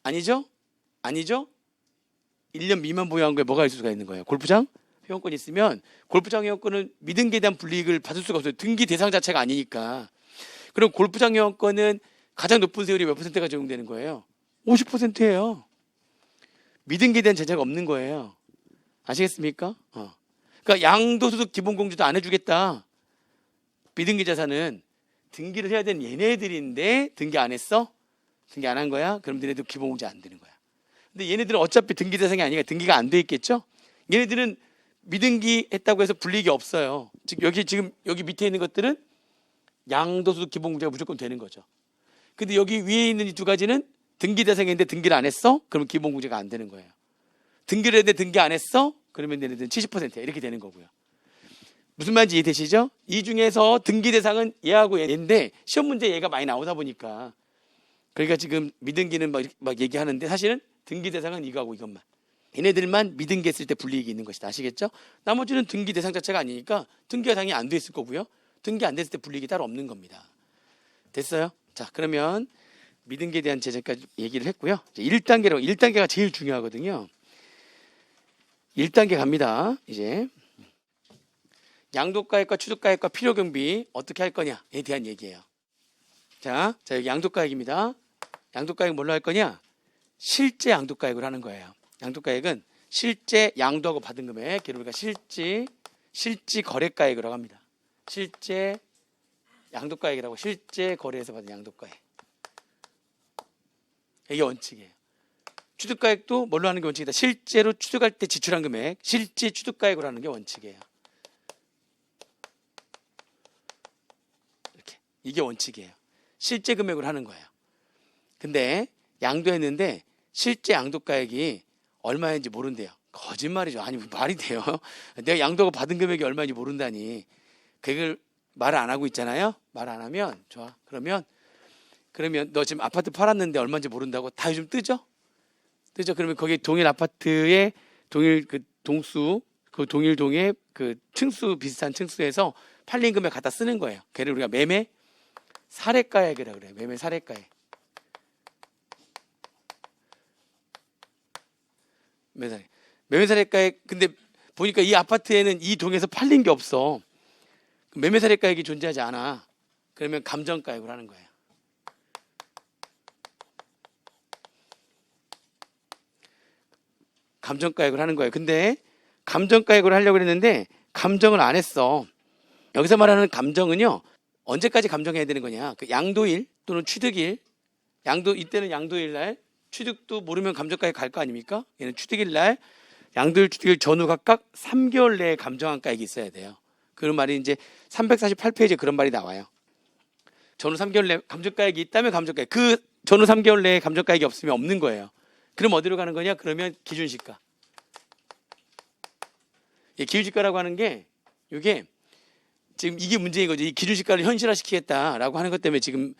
A: 아니죠? 아니죠? 1년 미만 보유한 거에 뭐가 있을 수가 있는 거예요? 골프장 회원권이 있으면 골프장 회원권은 미등기에 대한 불이익을 받을 수가 없어요. 등기 대상 자체가 아니니까. 그럼 골프장 회원권은 가장 높은 세율이 몇 %가 적용되는 거예요? 50%예요. 미등기에 대한 제재가 없는 거예요. 아시겠습니까? 그러니까 양도소득 기본공제도 안 해주겠다. 미등기 자산은 등기를 해야 되는 얘네들인데 등기 안 했어? 등기 안 한 거야? 그럼 얘네들 기본공제 안 되는 거야. 근데 얘네들은 어차피 등기 대상이 아니니까 등기가 안 돼 있겠죠? 얘네들은 미등기 했다고 해서 불이익이 없어요. 즉 여기 밑에 있는 것들은 양도소득 기본공제가 무조건 되는 거죠. 근데 여기 위에 있는 이 두 가지는 등기 대상인데 등기를 안 했어? 그러면 기본공제가 안 되는 거예요. 등기를 했는데 등기 안 했어? 그러면 얘네들은 70%야. 이렇게 되는 거고요. 무슨 말인지 이해되시죠? 이 중에서 등기 대상은 얘하고 얘인데 시험 문제 얘가 많이 나오다 보니까 그러니까 지금 미등기는 막 얘기하는데 사실은 등기 대상은 이거하고 이것만. 얘네들만 미등기 했을 때 불이익이 있는 것이다. 아시겠죠? 나머지는 등기 대상 자체가 아니니까 등기 대상이 안 돼 있을 거고요. 등기 안 됐을 때 불이익이 따로 없는 겁니다. 됐어요? 자, 그러면 미등기에 대한 제재까지 얘기를 했고요. 1단계가 제일 중요하거든요. 1단계 갑니다. 이제 양도가액과 취득가액과 필요경비 어떻게 할 거냐에 대한 얘기예요. 자 여기 양도가액입니다. 양도가액 뭘로 할 거냐? 실제 양도가액으로 하는 거예요. 양도가액은 실제 양도하고 받은 금액, 우리가 실지 거래가액이라고 합니다. 실제 양도가액이라고, 실제 거래에서 받은 양도가액. 이게 원칙이에요. 취득가액도 뭘로 하는 게 원칙이다? 실제로 취득할 때 지출한 금액, 실제 취득가액으로 하는 게 원칙이에요. 이렇게. 이게 원칙이에요. 실제 금액으로 하는 거예요. 근데 양도했는데 실제 양도가액이 얼마인지 모른대요. 거짓말이죠. 아니 말이 돼요. 내가 양도하고 받은 금액이 얼마인지 모른다니. 그걸 말을 안 하고 있잖아요. 말 안 하면 좋아. 그러면 너 지금 아파트 팔았는데 얼마인지 모른다고 다 요즘 뜨죠? 그러면 거기 동일 아파트의 동일 그 동수, 그 동일 동의 그 층수 비슷한 층수에서 팔린 금액 갖다 쓰는 거예요. 걔를 우리가 매매 사례가액이라고 그래요. 매매 사례가액. 매매 사례가액. 근데 보니까 이 아파트에는 이 동에서 팔린 게 없어. 매매 사례가액이 존재하지 않아. 그러면 감정가액으로 하는 거예요. 감정가액을 하는 거예요. 근데 감정가액으로 하려고 했는데 감정을 안 했어. 여기서 말하는 감정은요, 언제까지 감정해야 되는 거냐? 그 양도일 또는 취득일, 이때는 양도일 날, 취득도 모르면 감정가액 갈 거 아닙니까? 얘는 취득일 날, 양도일, 취득일 전후 각각 3개월 내에 감정한 가액이 있어야 돼요. 그런 말이 이제 348페이지에 그런 말이 나와요. 전후 3개월 내에 감정가액이 있다면 감정가액, 그 전후 3개월 내에 감정가액이 없으면 없는 거예요. 그럼 어디로 가는 거냐? 그러면 기준시가. 예, 기준시가라고 하는 게 이게 지금 이게 문제인 거죠. 이 기준시가를 현실화시키겠다라고 하는 것 때문에 지금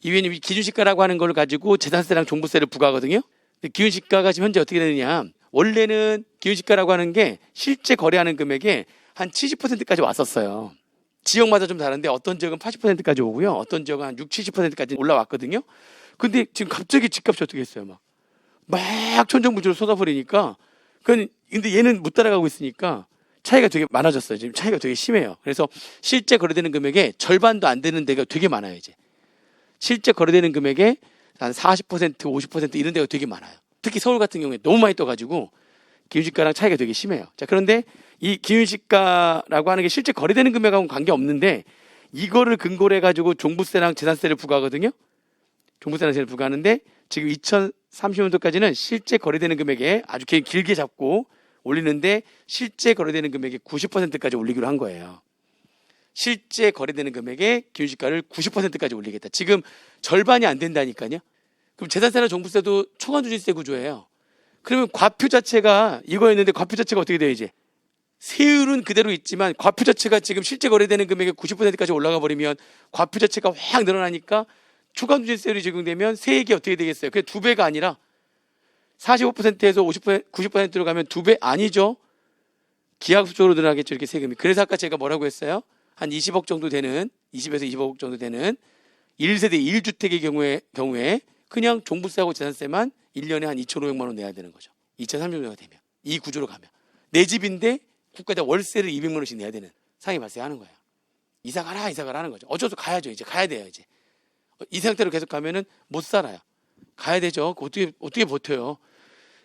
A: 이 의원님이 기준시가라고 하는 걸 가지고 재산세랑 종부세를 부과하거든요. 근데 기준시가가 지금 현재 어떻게 되느냐? 원래는 기준시가라고 하는 게 실제 거래하는 금액의 한 70%까지 왔었어요. 지역마다 좀 다른데 어떤 지역은 80%까지 오고요. 어떤 지역은 한 60, 70%까지 올라왔거든요. 근데 지금 갑자기 집값이 어떻게 했어요? 막 천정부지로 쏟아버리니까 근데 얘는 못 따라가고 있으니까 차이가 되게 많아졌어요. 지금 차이가 되게 심해요. 그래서 실제 거래되는 금액의 절반도 안 되는 데가 되게 많아요. 이제 실제 거래되는 금액의 한 40%, 50% 이런 데가 되게 많아요. 특히 서울 같은 경우에 너무 많이 떠가지고 기준시가랑 차이가 되게 심해요. 자, 그런데 이 기준시가라고 하는 게 실제 거래되는 금액하고는 관계없는데 이거를 근거로 해가지고 종부세랑 재산세를 부과하거든요. 종부세랑 재산세를 부과하는데 지금 2030년도까지는 실제 거래되는 금액에 아주 길게 잡고 올리는데 실제 거래되는 금액의 90%까지 올리기로 한 거예요. 실제 거래되는 금액의 기준시가를 90%까지 올리겠다. 지금 절반이 안 된다니까요. 그럼 재산세나 종부세도 초과누진세 구조예요. 그러면 과표 자체가 이거였는데 과표 자체가 어떻게 돼요 이제? 세율은 그대로 있지만 과표 자체가 지금 실제 거래되는 금액의 90%까지 올라가 버리면 과표 자체가 확 늘어나니까 초과누진세율이 적용되면 세액이 어떻게 되겠어요? 그게 2배가 아니라 45%에서 50%, 90%로 가면 2배 아니죠. 기하급수적으로 늘어나겠죠. 이렇게 세금이. 그래서 아까 제가 뭐라고 했어요? 한 20억 정도 되는 20에서 20억 정도 되는 1세대 1주택의 경우에 그냥 종부세하고 재산세만 1년에 한 2,500만 원 내야 되는 거죠. 2030년도가 되면. 이 구조로 가면. 내 집인데 국가에다 월세를 200만 원씩 내야 되는 상황이 발생하는 거예요. 이사 가라 하는 거죠. 어쩔 수 가야죠. 이제 가야 돼요. 이제. 이 상태로 계속 가면은 못 살아요. 가야 되죠. 어떻게 버텨요.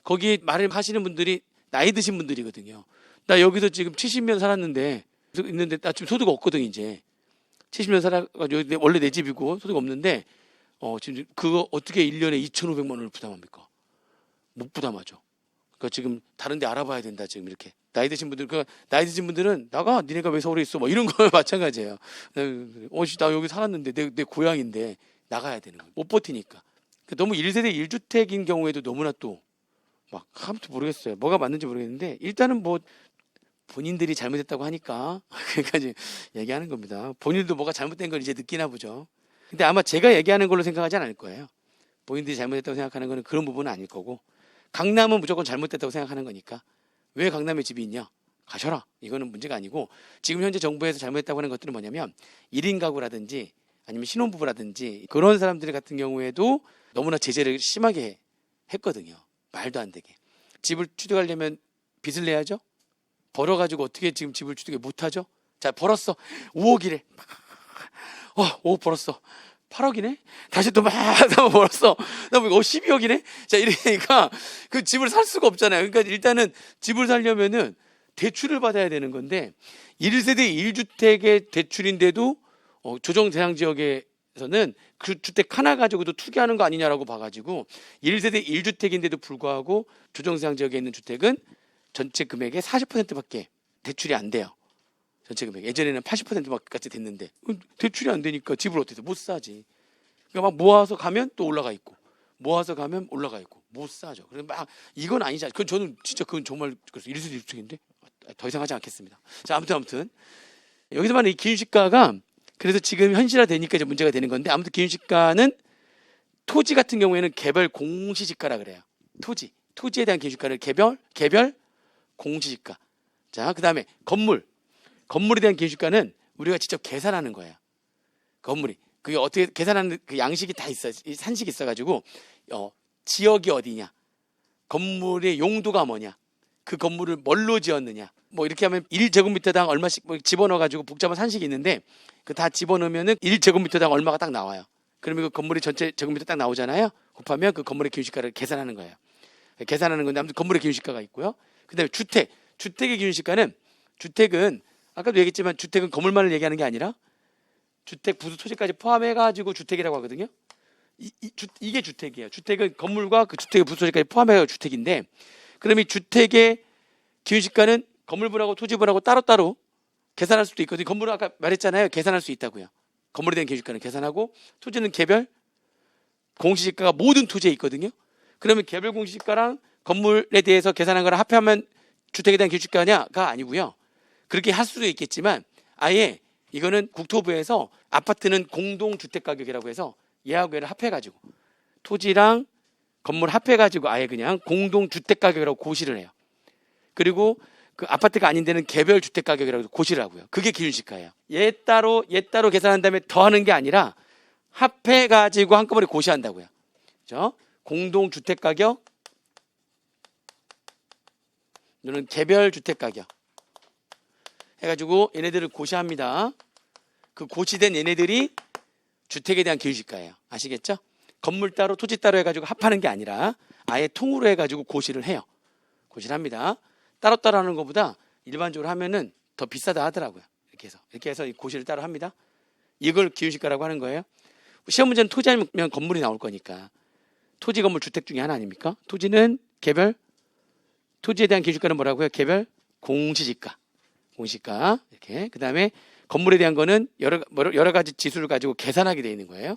A: 거기 말을 하시는 분들이 나이 드신 분들이거든요. 나 여기서 지금 70년 살았는데 있는데 나 지금 소득 없거든 이제. 70년 살아가지고 원래 내 집이고 소득 없는데 지금 그거 어떻게 1년에 2,500만 원을 부담합니까? 못 부담하죠. 그러니까 지금 다른 데 알아봐야 된다 지금 이렇게. 나이 드신 분들은 나가 니네가 왜 서울에 있어 뭐 이런 거 마찬가지예요. 나 여기 살았는데 내 고향인데 나가야 되는 거예요. 못 버티니까. 너무 1세대 1주택인 경우에도 너무나 또 막 아무튼 모르겠어요. 뭐가 맞는지 모르겠는데 일단은 뭐 본인들이 잘못했다고 하니까 그러니까 얘기하는 겁니다. 본인들도 뭐가 잘못된 걸 이제 느끼나 보죠. 근데 아마 제가 얘기하는 걸로 생각하지 않을 거예요. 본인들이 잘못했다고 생각하는 거는 그런 부분은 아닐 거고 강남은 무조건 잘못됐다고 생각하는 거니까 왜 강남에 집이 있냐? 가셔라. 이거는 문제가 아니고 지금 현재 정부에서 잘못했다고 하는 것들은 뭐냐면 1인 가구라든지 아니면 신혼부부라든지 그런 사람들 같은 경우에도 너무나 제재를 심하게 했거든요. 말도 안 되게. 집을 취득하려면 빚을 내야죠. 벌어가지고 어떻게 지금 집을 취득을 못하죠? 자, 벌었어. 5억이래. 5억 벌었어. 8억이네? 다시 또 막 벌었어. 나 뭐 12억이네? 자, 이러니까 그 집을 살 수가 없잖아요. 그러니까 일단은 집을 살려면은 대출을 받아야 되는 건데 1세대 1주택의 대출인데도 조정 대상 지역에서는 그 주택 하나 가지고도 투기하는 거 아니냐라고 봐가지고 1세대 1주택인데도 불구하고 조정 대상 지역에 있는 주택은 전체 금액의 40%밖에 대출이 안 돼요. 전체 금액. 예전에는 80%밖에 됐는데 대출이 안 되니까 집을 어떻게 못 사지. 그러니까 막 모아서 가면 또 올라가 있고 모아서 가면 올라가 있고 못 사죠. 그래서 막 이건 아니잖아요. 그건 저는 진짜 그건 정말 그래서 1세대 1주택인데 더 이상 하지 않겠습니다. 자, 아무튼 여기서 말하는 이 기준시가가 그래서 지금 현실화되니까 이제 문제가 되는 건데 아무튼 기준시가는 토지 같은 경우에는 개별 공시지가라 그래요. 토지에 대한 기준시가를 개별 공시지가. 자, 그다음에 건물에 대한 기준시가는 우리가 직접 계산하는 거예요. 건물이 그게 어떻게 계산하는 그 양식이 다 있어요. 산식이 있어가지고 지역이 어디냐, 건물의 용도가 뭐냐, 그 건물을 뭘로 지었느냐. 뭐 이렇게 하면 1제곱미터당 얼마씩 뭐 집어넣어가지고 복잡한 산식이 있는데 그 다 집어넣으면은 1제곱미터당 얼마가 딱 나와요. 그러면 그 건물이 전체 제곱미터 딱 나오잖아요. 곱하면 그 건물의 기준시가를 계산하는 거예요. 계산하는 건데 아무튼 건물의 기준시가가 있고요. 그다음에 주택의 기준시가는 주택은 아까도 얘기했지만 주택은 건물만을 얘기하는 게 아니라 주택 부수 토지까지 포함해가지고 주택이라고 하거든요. 이게 주택이에요. 주택은 건물과 그 주택의 부수 토지까지 포함해가지고 주택인데 그럼 이 주택의 기준시가는 건물분하고 토지분하고 따로따로 계산할 수도 있거든요. 건물은 아까 말했잖아요. 계산할 수 있다고요. 건물에 대한 기준시가는 계산하고 토지는 개별 공시지가가 모든 토지에 있거든요. 그러면 개별 공시지가랑 건물에 대해서 계산한 거랑 합하면 주택에 대한 기준시가냐가 아니고요. 그렇게 할 수도 있겠지만 아예 이거는 국토부에서 아파트는 공동주택가격이라고 해서 얘하고 얘를 합해가지고 토지랑 건물 합해가지고 아예 그냥 공동주택가격이라고 고시를 해요. 그리고 그 아파트가 아닌 데는 개별 주택가격이라고 고시를 하고요. 그게 기준시가예요. 얘 따로 계산한 다음에 더하는 게 아니라 합해가지고 한꺼번에 고시한다고요. 그렇죠? 공동주택가격 이거는 개별 주택가격 해가지고 얘네들을 고시합니다. 그 고시된 얘네들이 주택에 대한 기준시가예요. 아시겠죠? 건물 따로 토지 따로 해가지고 합하는 게 아니라 아예 통으로 해가지고 고시를 해요. 고시를 합니다. 따로따로 하는 것보다 일반적으로 하면은 더 비싸다 하더라고요. 이렇게 해서 이 고시를 따로 합니다. 이걸 기준시가라고 하는 거예요. 시험 문제는 토지 아니면 건물이 나올 거니까 토지, 건물, 주택 중에 하나 아닙니까? 토지는 개별, 토지에 대한 기준시가는 뭐라고요? 개별 공시지가. 공시가 이렇게. 그 다음에 건물에 대한 거는 여러 가지 지수를 가지고 계산하게 되어 있는 거예요.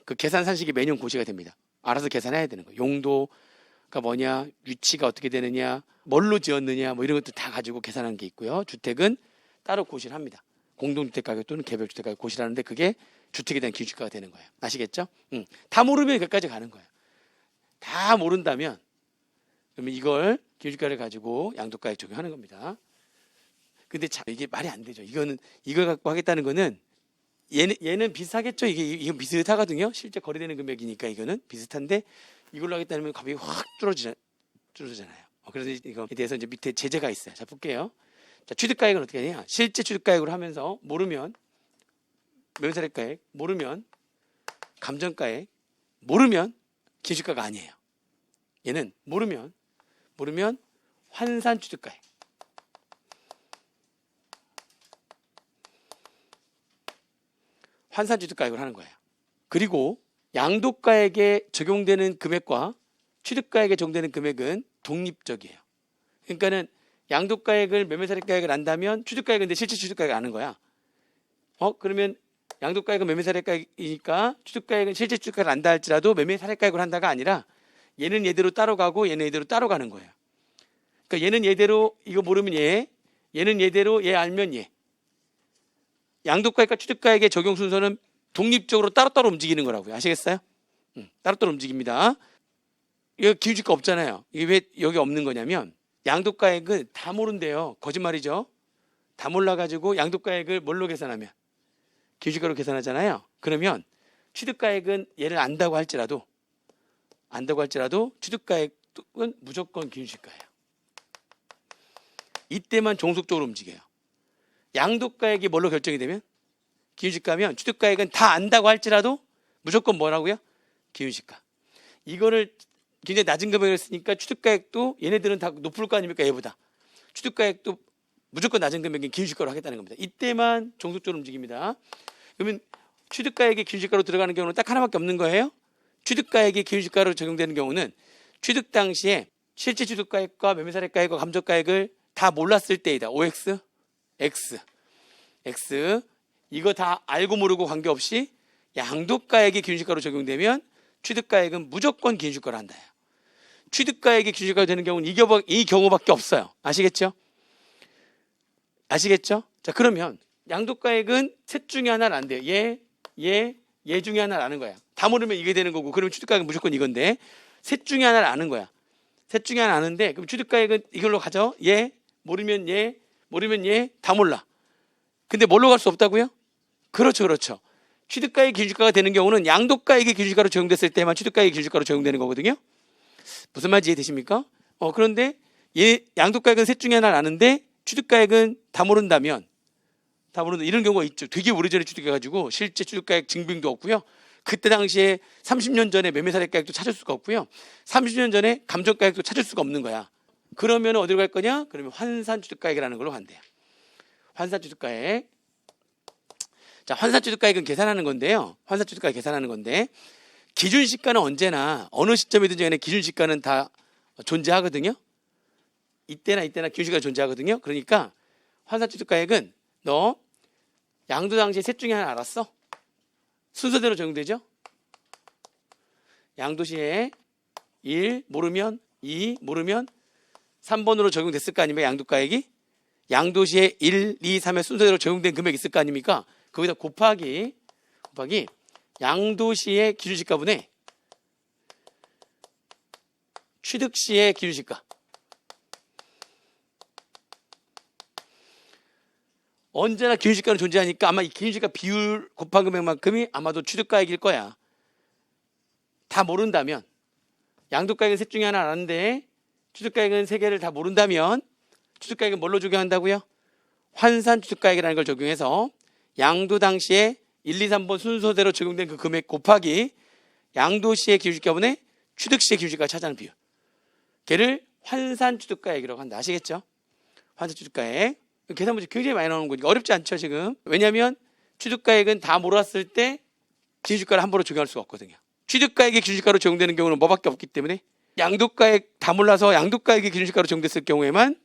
A: 그 계산 산식이 매년 고시가 됩니다. 알아서 계산해야 되는 거예요. 용도가 뭐냐, 위치가 어떻게 되느냐, 뭘로 지었느냐, 뭐 이런 것도 다 가지고 계산하는 게 있고요. 주택은 따로 고시를 합니다. 공동주택 가격 또는 개별 주택 가격 고시를 하는데 그게 주택에 대한 기준시가가 되는 거예요. 아시겠죠? 다 모르면 여기까지 가는 거예요. 다 모른다면 그러면 이걸 기준시가를 가지고 양도가액 적용하는 겁니다. 근데 참 이게 말이 안 되죠. 이걸 갖고 하겠다는 거는 얘는 비슷하겠죠. 이건 비슷하거든요. 실제 거래되는 금액이니까 이거는 비슷한데 이걸로 하겠다는 건 가격이 확 줄어들잖아요. 그래서 이거에 대해서 이제 밑에 제재가 있어요. 자, 볼게요. 자, 취득가액은 어떻게 하냐? 실제 취득가액으로 하면서 모르면 매매사례가액, 모르면 감정가액, 모르면 기준시가가 아니에요. 얘는 모르면 환산취득가액. 환산취득가액을 하는 거예요. 그리고 양도가액에 적용되는 금액과 취득가액에 적용되는 금액은 독립적이에요. 그러니까는 양도가액을 매매사례가액을 안다면 취득가액인데 실제 취득가액을 아는 거야. 그러면 양도가액은 매매사례가액이니까 취득가액은 실제 취득가액을 안다 할지라도 매매사례가액을 한다가 아니라 얘는 얘대로 따로 가고 얘는 얘대로 따로 가는 거예요. 그러니까 얘는 얘대로 이거 모르면 얘는 얘대로 얘 알면 얘. 양도가액과 취득가액의 적용 순서는 독립적으로 따로따로 움직이는 거라고요. 아시겠어요? 따로따로 움직입니다. 여기 기준시가 없잖아요. 이게 왜 여기 없는 거냐면 양도가액은 다 모른대요. 거짓말이죠. 다 몰라가지고 양도가액을 뭘로 계산하면 기준시가로 계산하잖아요. 그러면 취득가액은 얘를 안다고 할지라도 취득가액은 무조건 기준시가예요. 이때만 종속적으로 움직여요. 양도가액이 뭘로 결정이 되면 기준시가면 취득가액은 다 안다고 할지라도 무조건 뭐라고요? 기준시가. 이거를 굉장히 낮은 금액을 쓰니까 취득가액도 얘네들은 다 높을 거 아닙니까? 얘보다. 취득가액도 무조건 낮은 금액인 기준시가로 하겠다는 겁니다. 이때만 종속적으로 움직입니다. 그러면 취득가액이 기준시가로 들어가는 경우는 딱 하나밖에 없는 거예요. 취득가액이 기준시가로 적용되는 경우는 취득 당시에 실제 취득가액과 매매사례가액과 감정가액을 다 몰랐을 때이다. OX, X 이거 다 알고 모르고 관계없이 양도가액이 기준시가로 적용되면 취득가액은 무조건 기준시가로 한다. 취득가액이 기준시가로 되는 경우는 이 경우밖에 없어요. 아시겠죠? 자, 그러면 양도가액은 셋 중에 하나를 안 돼요. 얘 중에 하나를 아는 거야. 다 모르면 이게 되는 거고 그러면 취득가액은 무조건 이건데 셋 중에 하나를 아는 거야. 셋 중에 하나 아는데 그럼 취득가액은 이걸로 가죠. 모르면 얘 다 몰라. 근데 뭘로 갈 수 없다고요? 그렇죠. 취득가액 기준시가가 되는 경우는 양도가액이 기준시가로 적용됐을 때만 취득가액이 기준시가로 적용되는 거거든요. 무슨 말인지 이해되십니까? 그런데 양도가액은 셋 중에 하나를 아는데 취득가액은 다 모른다면 이런 경우가 있죠. 되게 오래전에 취득해가지고 실제 취득가액 증빙도 없고요. 그때 당시에 30년 전에 매매사례가액도 찾을 수가 없고요. 30년 전에 감정가액도 찾을 수가 없는 거야. 그러면 어디로 갈 거냐? 그러면 환산취득가액이라는 걸로 간대요. 환산취득가액. 자, 환산취득가액은 계산하는 건데요. 환산취득가액 계산하는 건데 기준시가는 언제나 어느 시점이든지 간에 기준시가는 다 존재하거든요. 이때나 기준시가가 존재하거든요. 그러니까 환산취득가액은 너 양도 당시에 셋 중에 하나 알았어? 순서대로 적용되죠? 양도시에 1 모르면 2 모르면 3번으로 적용됐을 거 아닙니까? 양도가액이 양도시에 1, 2, 3의 순서대로 적용된 금액이 있을 거 아닙니까? 거기다 곱하기 양도시의 기준시가분의 취득시의 기준시가. 언제나 기준시가는 존재하니까 아마 이 기준시가 비율 곱한 금액만큼이 아마도 취득가액일 거야. 다 모른다면 양도가액은 셋 중에 하나 아는데 취득가액은 세 개를 다 모른다면 취득가액은 뭘로 적용한다고요? 환산취득가액이라는 걸 적용해서 양도 당시에 1, 2, 3번 순서대로 적용된 그 금액 곱하기 양도시의 기준시가분의 취득시의 기준시가를 차지하는 비율. 걔를 환산취득가액이라고 한다. 아시겠죠? 환산취득가액. 계산 문제 굉장히 많이 나오는 거니까 어렵지 않죠 지금. 왜냐하면 취득가액은 다 몰았을 때 기준시가를 함부로 적용할 수가 없거든요. 취득가액이 기준시가로 적용되는 경우는 뭐밖에 없기 때문에 양도가액 다 몰라서 양도가액이 기준시가로 적용됐을 경우에만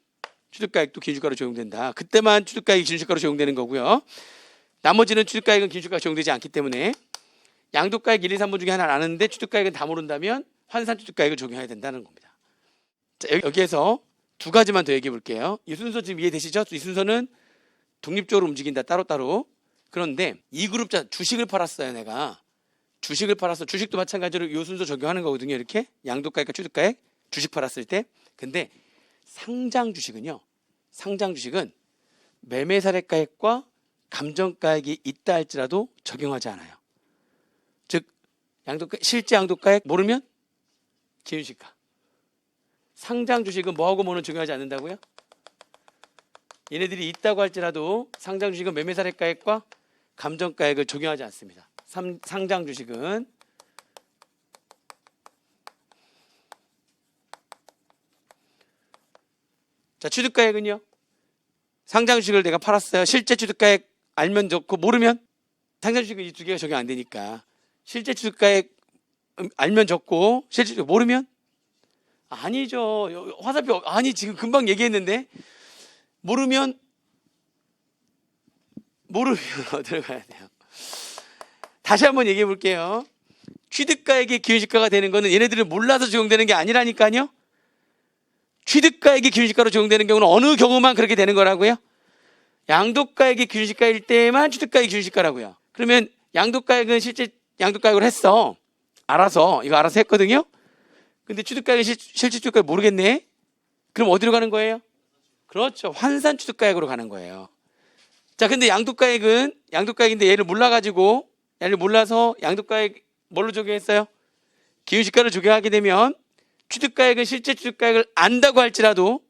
A: 취득가액도 기준시가로 적용된다. 그때만 취득가액이 기준시가로 적용되는 거고요. 나머지는 취득가액은 기준시가가 적용되지 않기 때문에 양도가액 1, 2, 3번 중에 하나를 아는데 취득가액은 다 모른다면 환산취득가액을 적용해야 된다는 겁니다. 자, 여기에서 두 가지만 더 얘기해 볼게요. 이 순서 지금 이해되시죠? 이 순서는 독립적으로 움직인다 따로따로. 그런데 이 그룹자 주식을 팔았어요. 내가 주식을 팔았어. 주식도 마찬가지로 이 순서 적용하는 거거든요. 이렇게 양도가액과 취득가액 주식 팔았을 때. 근데 상장 주식은요. 상장 주식은 매매사례가액과 감정가액이 있다 할지라도 적용하지 않아요. 즉 실제 양도가액 모르면 기준시가. 상장 주식은 뭐하고 뭐는 적용하지 않는다고요? 얘네들이 있다고 할지라도 상장 주식은 매매사례가액과 감정가액을 적용하지 않습니다. 상장 주식은 자, 취득가액은요. 상장 주식을 내가 팔았어요. 실제 취득가액 알면 좋고 모르면 상장 주식은 이 두 개가 적용 안 되니까 실제 취득가액 알면 적고 실제 취득 모르면 아니죠. 화살표 아니 지금 금방 얘기했는데 모르면 들어가야 돼요. 다시 한번 얘기해 볼게요. 취득가액이 기준시가가 되는 거는 얘네들은 몰라서 적용되는 게 아니라니까요. 취득가액이 기준시가로 적용되는 경우는 어느 경우만 그렇게 되는 거라고요? 양도가액이 기준시가일 때만 취득가액이 기준시가라고요. 그러면 양도가액은 실제 양도가액을 했어. 알아서 했거든요. 근데 취득가액은 실제 취득가액 모르겠네. 그럼 어디로 가는 거예요? 그렇죠. 환산 취득가액으로 가는 거예요. 자, 근데 양도가액인데 얘를 몰라서 양도가액 뭘로 적용했어요? 기준시가를 적용하게 되면 취득가액은 실제 취득가액을 안다고 할지라도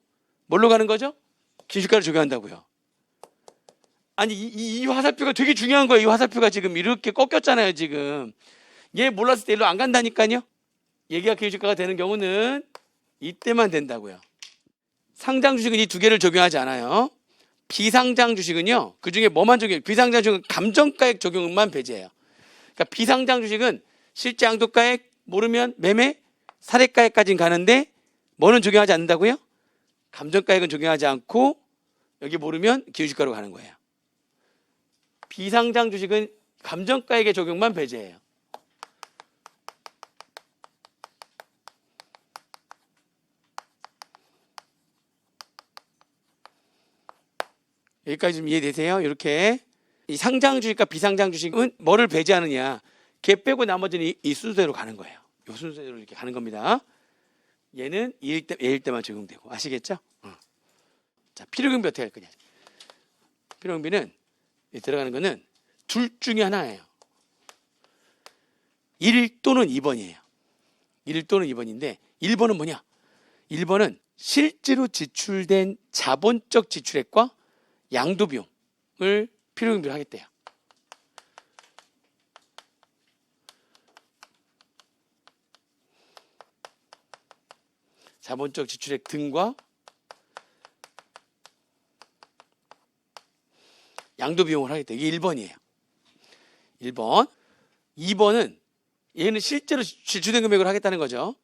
A: 뭘로 가는 거죠? 기준시가를 적용한다고요. 아니 이 화살표가 되게 중요한 거예요. 이 화살표가 지금 이렇게 꺾였잖아요. 지금 얘 몰랐을 때 일로 안 간다니까요. 얘기가 기준시가가 되는 경우는 이때만 된다고요. 상장 주식은 이 두 개를 적용하지 않아요. 비상장 주식은요. 그중에 뭐만 적용해요? 비상장 주식은 감정가액 적용만 배제해요. 그러니까 비상장 주식은 실제 양도가액 모르면 매매 사례가액까지는 가는데 뭐는 적용하지 않는다고요? 감정가액은 적용하지 않고 여기 모르면 기준시가로 가는 거예요. 비상장 주식은 감정가액의 적용만 배제해요. 여기까지 좀 이해되세요? 이렇게 이 상장 주식과 비상장 주식은 뭐를 배제하느냐? 걔 빼고 나머지는 이 순서대로 가는 거예요. 이 순서대로 이렇게 가는 겁니다. 얘는 얘일 때만 적용되고 아시겠죠? 자, 필요경비 어떻게 할 거냐? 필요경비는 들어가는 거는 둘 중에 하나예요. 1 또는 2번이에요. 1 또는 2번인데 1번은 뭐냐? 1번은 실제로 지출된 자본적 지출액과 양도비용을 필요경비로 하겠대요. 자본적 지출액 등과 양도비용을 하겠대요. 이게 1번이에요. 1번. 2번은 얘는 실제로 지출된 금액을 하겠다는 거죠.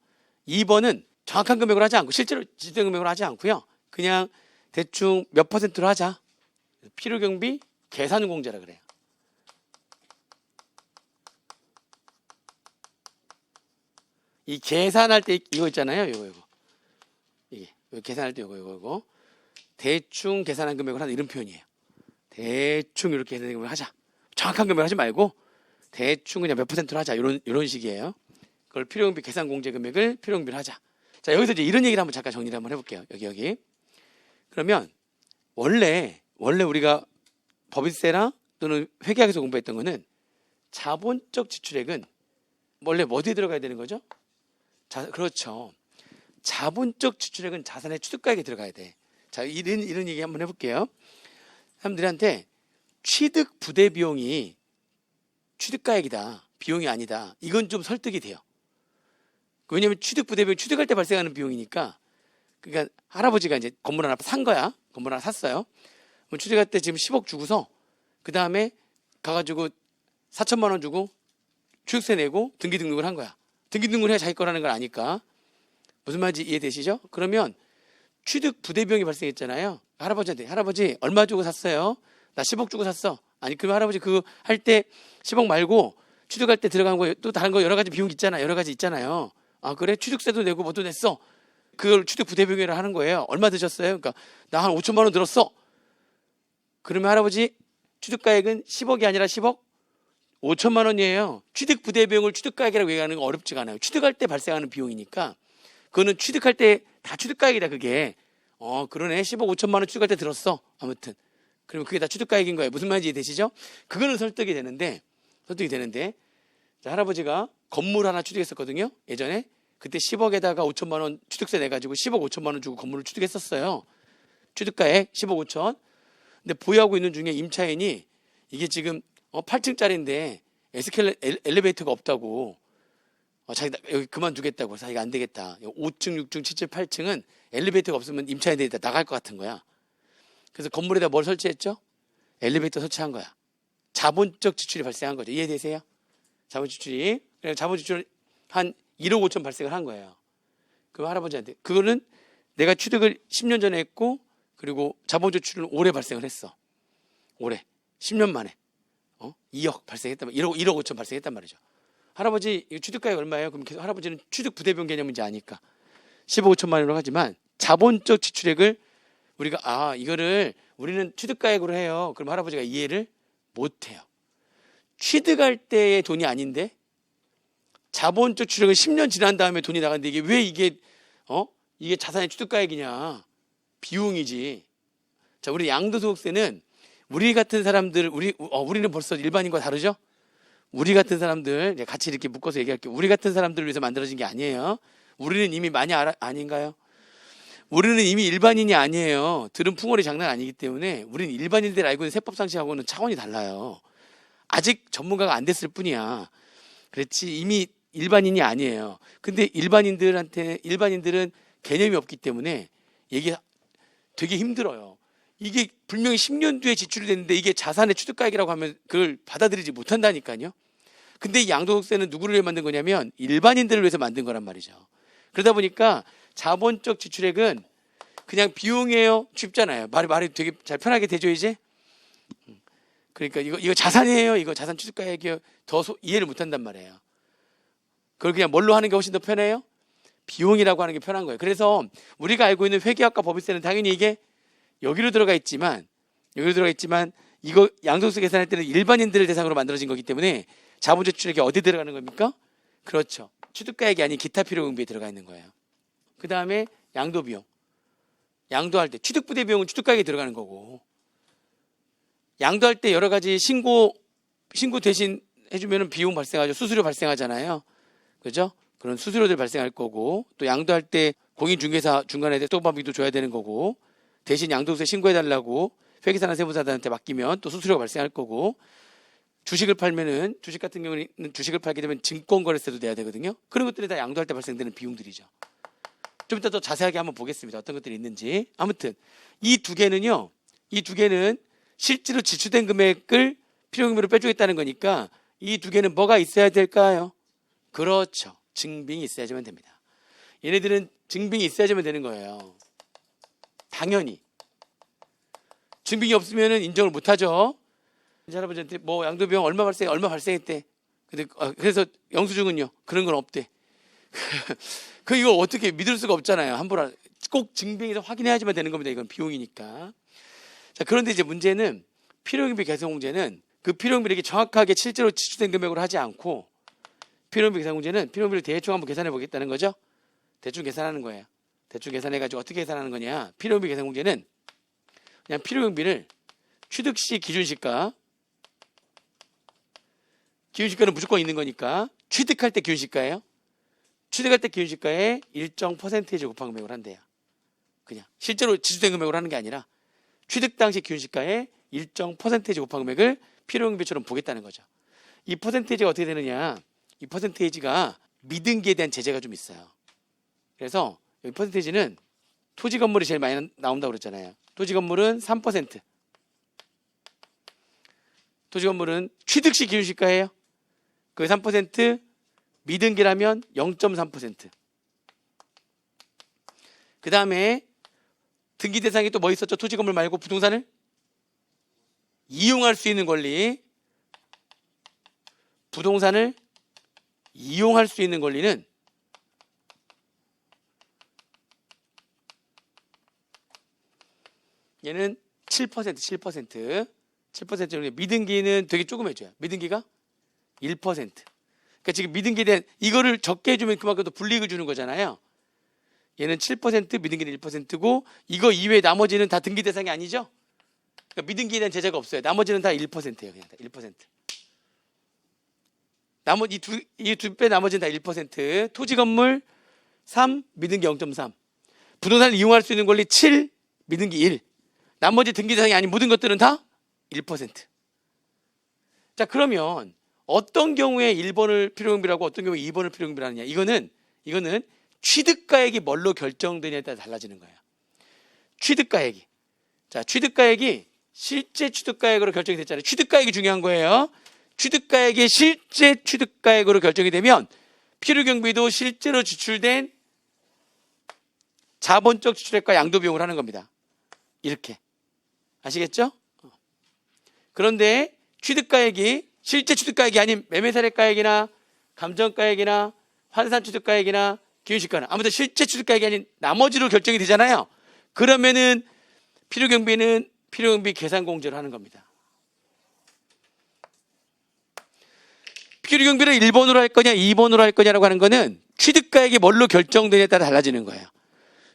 A: 2번은 정확한 금액을 하지 않고 실제로 지출된 금액을 하지 않고요. 그냥 대충 몇 퍼센트로 하자. 필요경비 계산공제라 그래요. 이 계산할 때 이거 있잖아요. 이거. 이게 계산할 때 이거. 대충 계산한 금액을 하는 이런 표현이에요. 대충 이렇게 계산한 금액을 하자. 정확한 금액을 하지 말고 대충 그냥 몇 퍼센트로 하자. 이런 식이에요. 그걸 필요경비 계산 공제 금액을 필요경비로 하자. 자, 여기서 이제 이런 얘기를 한번 잠깐 정리를 한번 해볼게요. 여기. 그러면 원래 우리가 법인세나 또는 회계학에서 공부했던 거는 자본적 지출액은 원래 어디에 들어가야 되는 거죠? 그렇죠. 자본적 지출액은 자산의 취득가액에 들어가야 돼. 자, 이런 얘기 한번 해볼게요. 사람들한테 취득 부대 비용이 취득가액이다, 비용이 아니다. 이건 좀 설득이 돼요. 왜냐하면 취득 부대 비용, 취득할 때 발생하는 비용이니까. 그러니까 할아버지가 이제 건물 하나 산 거야. 건물 하나 샀어요. 취득할 때 지금 10억 주고서 그 다음에 가가지고 4천만 원 주고 취득세 내고 등기 등록을 한 거야. 등기 등록을 해야 자기 거라는 걸 아니까. 무슨 말인지 이해되시죠? 그러면 취득 부대 비용이 발생했잖아요. 할아버지한테 할아버지 얼마 주고 샀어요? 나 10억 주고 샀어. 아니 그럼 할아버지 그거 할 때 10억 말고 취득할 때 들어간 거 또 다른 거 여러 가지 비용 있잖아. 여러 가지 있잖아요. 아 그래? 취득세도 내고 뭐도 냈어. 그걸 취득 부대 비용이라 하는 거예요. 얼마 드셨어요? 그러니까 나 한 5천만 원 들었어. 그러면 할아버지 취득가액은 10억이 아니라 10억 5천만 원이에요. 취득 부대 비용을 취득가액이라고 얘기하는 건 어렵지가 않아요. 취득할 때 발생하는 비용이니까 그거는 취득할 때 다 취득가액이다 그게. 그러네. 10억 5천만 원 취득할 때 들었어. 아무튼 그러면 그게 다 취득가액인 거예요. 무슨 말인지 이해되시죠? 그거는 설득이 되는데 자, 할아버지가 건물 하나 취득했었거든요. 예전에 그때 10억에다가 5천만 원 취득세 내가지고 10억 5천만 원 주고 건물을 취득했었어요. 취득가액 10억 5천. 근데 보유하고 있는 중에 임차인이 이게 지금 8층짜리인데 엘리베이터가 없다고. 자기 여기 그만두겠다고. 자기가 안 되겠다. 5층, 6층, 7층, 8층은 엘리베이터가 없으면 임차인들이 다 나갈 것 같은 거야. 그래서 건물에다 뭘 설치했죠? 엘리베이터 설치한 거야. 자본적 지출이 발생한 거죠. 이해되세요? 자본 지출이. 자본 지출 한 1억 5천 발생을 한 거예요. 그 할아버지한테. 그거는 내가 취득을 10년 전에 했고 그리고 자본 지출은 올해 발생을 했어. 올해. 10년 만에. 2억 발생했단 말이에요. 1억 5천 발생했단 말이죠. 할아버지 이거 취득가액 얼마예요? 그럼 계속 할아버지는 취득 부대비용 개념인지 아니까 15억 5천만 원으로 하지만 자본적 지출액을 우리가 이거를 우리는 취득가액으로 해요. 그럼 할아버지가 이해를 못해요. 취득할 때의 돈이 아닌데 자본적 지출액은 10년 지난 다음에 돈이 나갔는데 이게 왜 이게 자산의 취득가액이냐. 비용이지. 자, 우리 양도소득세는 우리 같은 사람들 우리는 벌써 일반인과 다르죠? 우리 같은 사람들 같이 이렇게 묶어서 얘기할게요. 우리 같은 사람들을 위해서 만들어진 게 아니에요. 우리는 이미 많이 아닌가요? 우리는 이미 일반인이 아니에요. 들은 풍월이 장난 아니기 때문에 우리는 일반인들 알고 있는 세법 상식하고는 차원이 달라요. 아직 전문가가 안 됐을 뿐이야. 그렇지 이미 일반인이 아니에요. 근데 일반인들은 개념이 없기 때문에 얘기 되게 힘들어요. 이게 분명히 10년 뒤에 지출이 됐는데 이게 자산의 취득가액이라고 하면 그걸 받아들이지 못한다니까요. 근데 이 양도소득세는 누구를 위해 만든 거냐면 일반인들을 위해서 만든 거란 말이죠. 그러다 보니까 자본적 지출액은 그냥 비용이에요. 쉽잖아요. 말이 되게 잘 편하게 되죠 이제. 그러니까 이거 자산이에요. 이거 자산 취득가액이에요. 이해를 못한단 말이에요. 그걸 그냥 뭘로 하는 게 훨씬 더 편해요? 비용이라고 하는 게 편한 거예요. 그래서 우리가 알고 있는 회계학과 법인세는 당연히 이게 여기로 들어가 있지만 이거 양도소득세 계산할 때는 일반인들을 대상으로 만들어진 거기 때문에 자본적 지출액이 어디 들어가는 겁니까? 그렇죠. 취득가액이 아닌 기타 필요경비에 들어가 있는 거예요. 그 다음에 양도비용. 양도할 때 취득부대 비용은 취득가액에 들어가는 거고 양도할 때 여러 가지 신고 대신 해주면 비용 발생하죠. 수수료 발생하잖아요. 그죠? 그런 수수료들 발생할 거고 또 양도할 때 공인중개사 중간에 또박비도 줘야 되는 거고 대신 양도소득세 신고해달라고 회계사나 세무사들한테 맡기면 또 수수료가 발생할 거고 주식을 팔면은 주식 같은 경우는 주식을 팔게 되면 증권거래세도 내야 되거든요. 그런 것들이 다 양도할 때 발생되는 비용들이죠. 좀 이따 더 자세하게 한번 보겠습니다. 어떤 것들이 있는지. 아무튼 이 두 개는 실제로 지출된 금액을 필요금으로 빼주겠다는 거니까 이 두 개는 뭐가 있어야 될까요? 그렇죠. 증빙이 있어야지만 됩니다. 얘네들은 증빙이 있어야지만 되는 거예요. 당연히. 증빙이 없으면 인정을 못하죠. 할아버지한테 양도비용 얼마 발생했대. 근데 그래서 영수증은요. 그런 건 없대. 그 이거 어떻게 믿을 수가 없잖아요. 함부로 꼭 증빙해서 확인해야지만 되는 겁니다. 이건 비용이니까. 자, 그런데 이제 문제는 필요경비 계산공제는 그 필요경비를 정확하게 실제로 지출된 금액으로 하지 않고 필요경비 계산공제는 필요경비를 대충 한번 계산해 보겠다는 거죠. 대충 계산하는 거예요. 대충 계산해가지고 어떻게 계산하는 거냐. 필요경비 계산공제는 그냥 필요경비를 취득시 기준시가, 기준시가는 무조건 있는 거니까 취득할 때 기준시가예요. 취득할 때 기준시가의 일정 퍼센테이지 곱한 금액으로 한대요. 그냥 실제로 지출된 금액으로 하는 게 아니라 취득 당시 기준시가의 일정 퍼센테이지 곱한 금액을 필요경비처럼 보겠다는 거죠. 이 퍼센테이지가 어떻게 되느냐. 이 퍼센테이지가 미등기에 대한 제재가 좀 있어요. 그래서 이 퍼센테이지는 토지 건물이 제일 많이 나온다고 그랬잖아요. 토지 건물은 3%. 토지 건물은 취득시 기준시가예요. 그 3%, 미등기라면 0.3%. 그 다음에 등기 대상이 또 뭐 있었죠? 토지 건물 말고 부동산을 이용할 수 있는 권리. 부동산을 이용할 수 있는 권리는 얘는 7%. 7% 정도. 미등기는 되게 조금 해줘요. 미등기가 1%. 그러니까 지금 미등기에 대한 이거를 적게 해주면 그만큼 더 불이익을 주는 거잖아요. 얘는 7%, 미등기는 1%고 이거 이외에 나머지는 다 등기 대상이 아니죠? 그러니까 미등기에 대한 제재가 없어요. 나머지는 다 1%예요. 그냥 다 1%. 나머지 이 두 배 나머지는 다 1%. 토지 건물 3, 미등기 0.3. 부동산을 이용할 수 있는 권리 7, 미등기 1. 나머지 등기 대상이 아닌 모든 것들은 다 1%. 자, 그러면 어떤 경우에 1번을 필요경비라고 어떤 경우에 2번을 필요경비를 하느냐. 이거는 취득가액이 뭘로 결정되냐에 따라 달라지는 거예요. 취득가액이. 자, 취득가액이 실제 취득가액으로 결정이 됐잖아요. 취득가액이 중요한 거예요. 취득가액이 실제 취득가액으로 결정이 되면 필요경비도 실제로 지출된 자본적 지출액과 양도비용을 하는 겁니다. 이렇게. 아시겠죠? 그런데 취득가액이 실제 취득가액이 아닌 매매사례가액이나 감정가액이나 환산취득가액이나 기준시가는 아무튼 실제 취득가액이 아닌 나머지로 결정이 되잖아요. 그러면은 필요경비는 필요경비 계산공제를 하는 겁니다. 필요경비를 1번으로 할 거냐 2번으로 할 거냐라고 하는 거는 취득가액이 뭘로 결정되냐에 따라 달라지는 거예요.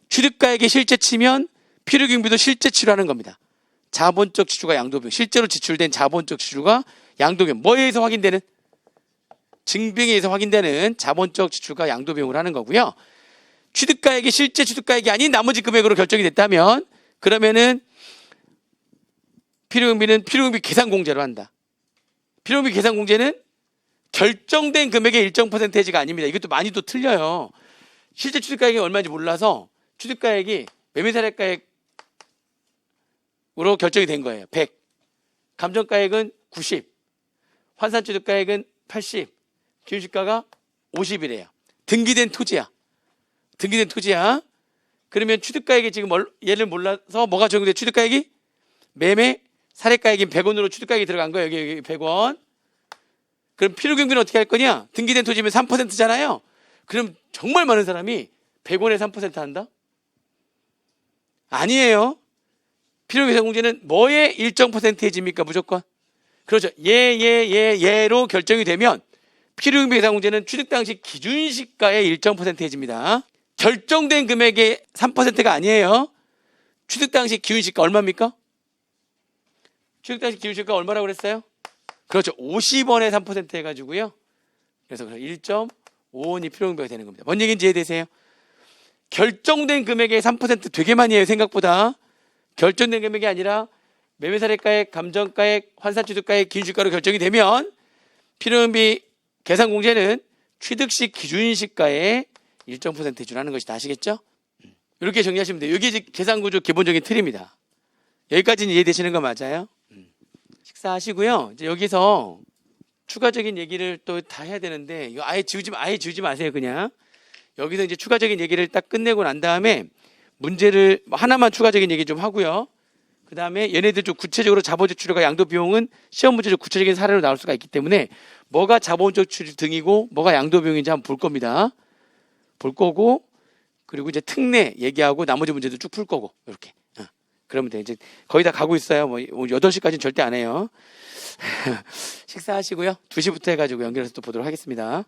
A: 취득가액이 실제 치면 필요경비도 실제 치료하는 겁니다. 자본적 지출과 양도비용, 실제로 지출된 자본적 지출과 양도비용, 뭐에 의해서 확인되는? 증빙에 의해서 확인되는 자본적 지출과 양도비용을 하는 거고요. 취득가액이 실제 취득가액이 아닌 나머지 금액으로 결정이 됐다면 그러면은 필요경비는 필요경비 계산공제로 한다. 필요경비 계산공제는 결정된 금액의 일정 퍼센테이지가 아닙니다. 이것도 많이 또 틀려요. 실제 취득가액이 얼마인지 몰라서 취득가액이 매매사례가액 으로 결정이 된 거예요. 100. 감정가액은 90. 환산취득가액은 80. 기준시가가 50이래요. 등기된 토지야. 등기된 토지야. 그러면 취득가액이 지금 얘를 몰라서 뭐가 적용돼? 취득가액이 매매 사례가액인 100원으로 취득가액이 들어간 거예요. 여기 100원. 그럼 필요경비는 어떻게 할 거냐? 등기된 토지면 3%잖아요. 그럼 정말 많은 사람이 100원에 3% 한다? 아니에요. 필요계산공제는 뭐의 일정 퍼센테이지입니까? 무조건. 그렇죠. 얘로 결정이 되면 필요경비 계산공제는 취득 당시 기준시가의 일정 퍼센테이지입니다. 결정된 금액의 3%가 아니에요. 취득 당시 기준시가 얼마입니까? 취득 당시 기준시가 얼마라고 그랬어요? 그렇죠. 50원에 3% 해가지고요. 그래서 1.5원이 필요경비가 되는 겁니다. 뭔 얘기인지 이해되세요? 결정된 금액의 3% 되게 많이 해요. 생각보다. 결정된 금액이 아니라 매매사례가액, 감정가액, 환산취득가액, 기준시가로 결정이 되면 필요경비 계산공제는 취득시 기준시가의 일정 퍼센테이지로 하는 것이다. 아시겠죠? 이렇게 정리하시면 돼요. 이게 계산구조 기본적인 틀입니다. 여기까지는 이해되시는 거 맞아요? 식사하시고요. 이제 여기서 추가적인 얘기를 또 다 해야 되는데 이거 아예 지우지 마세요. 그냥 여기서 이제 추가적인 얘기를 딱 끝내고 난 다음에 문제를 하나만 추가적인 얘기 좀 하고요. 그 다음에 얘네들 좀 구체적으로 자본적 추료가 양도 비용은 시험 문제적 구체적인 사례로 나올 수가 있기 때문에 뭐가 자본적 추료 등이고 뭐가 양도 비용인지 한번 볼 겁니다. 볼 거고, 그리고 이제 특례 얘기하고 나머지 문제도 쭉 풀 거고, 이렇게. 그러면 돼. 이제 거의 다 가고 있어요. 뭐 8시까지는 절대 안 해요. 식사하시고요. 2시부터 해가지고 연결해서 또 보도록 하겠습니다.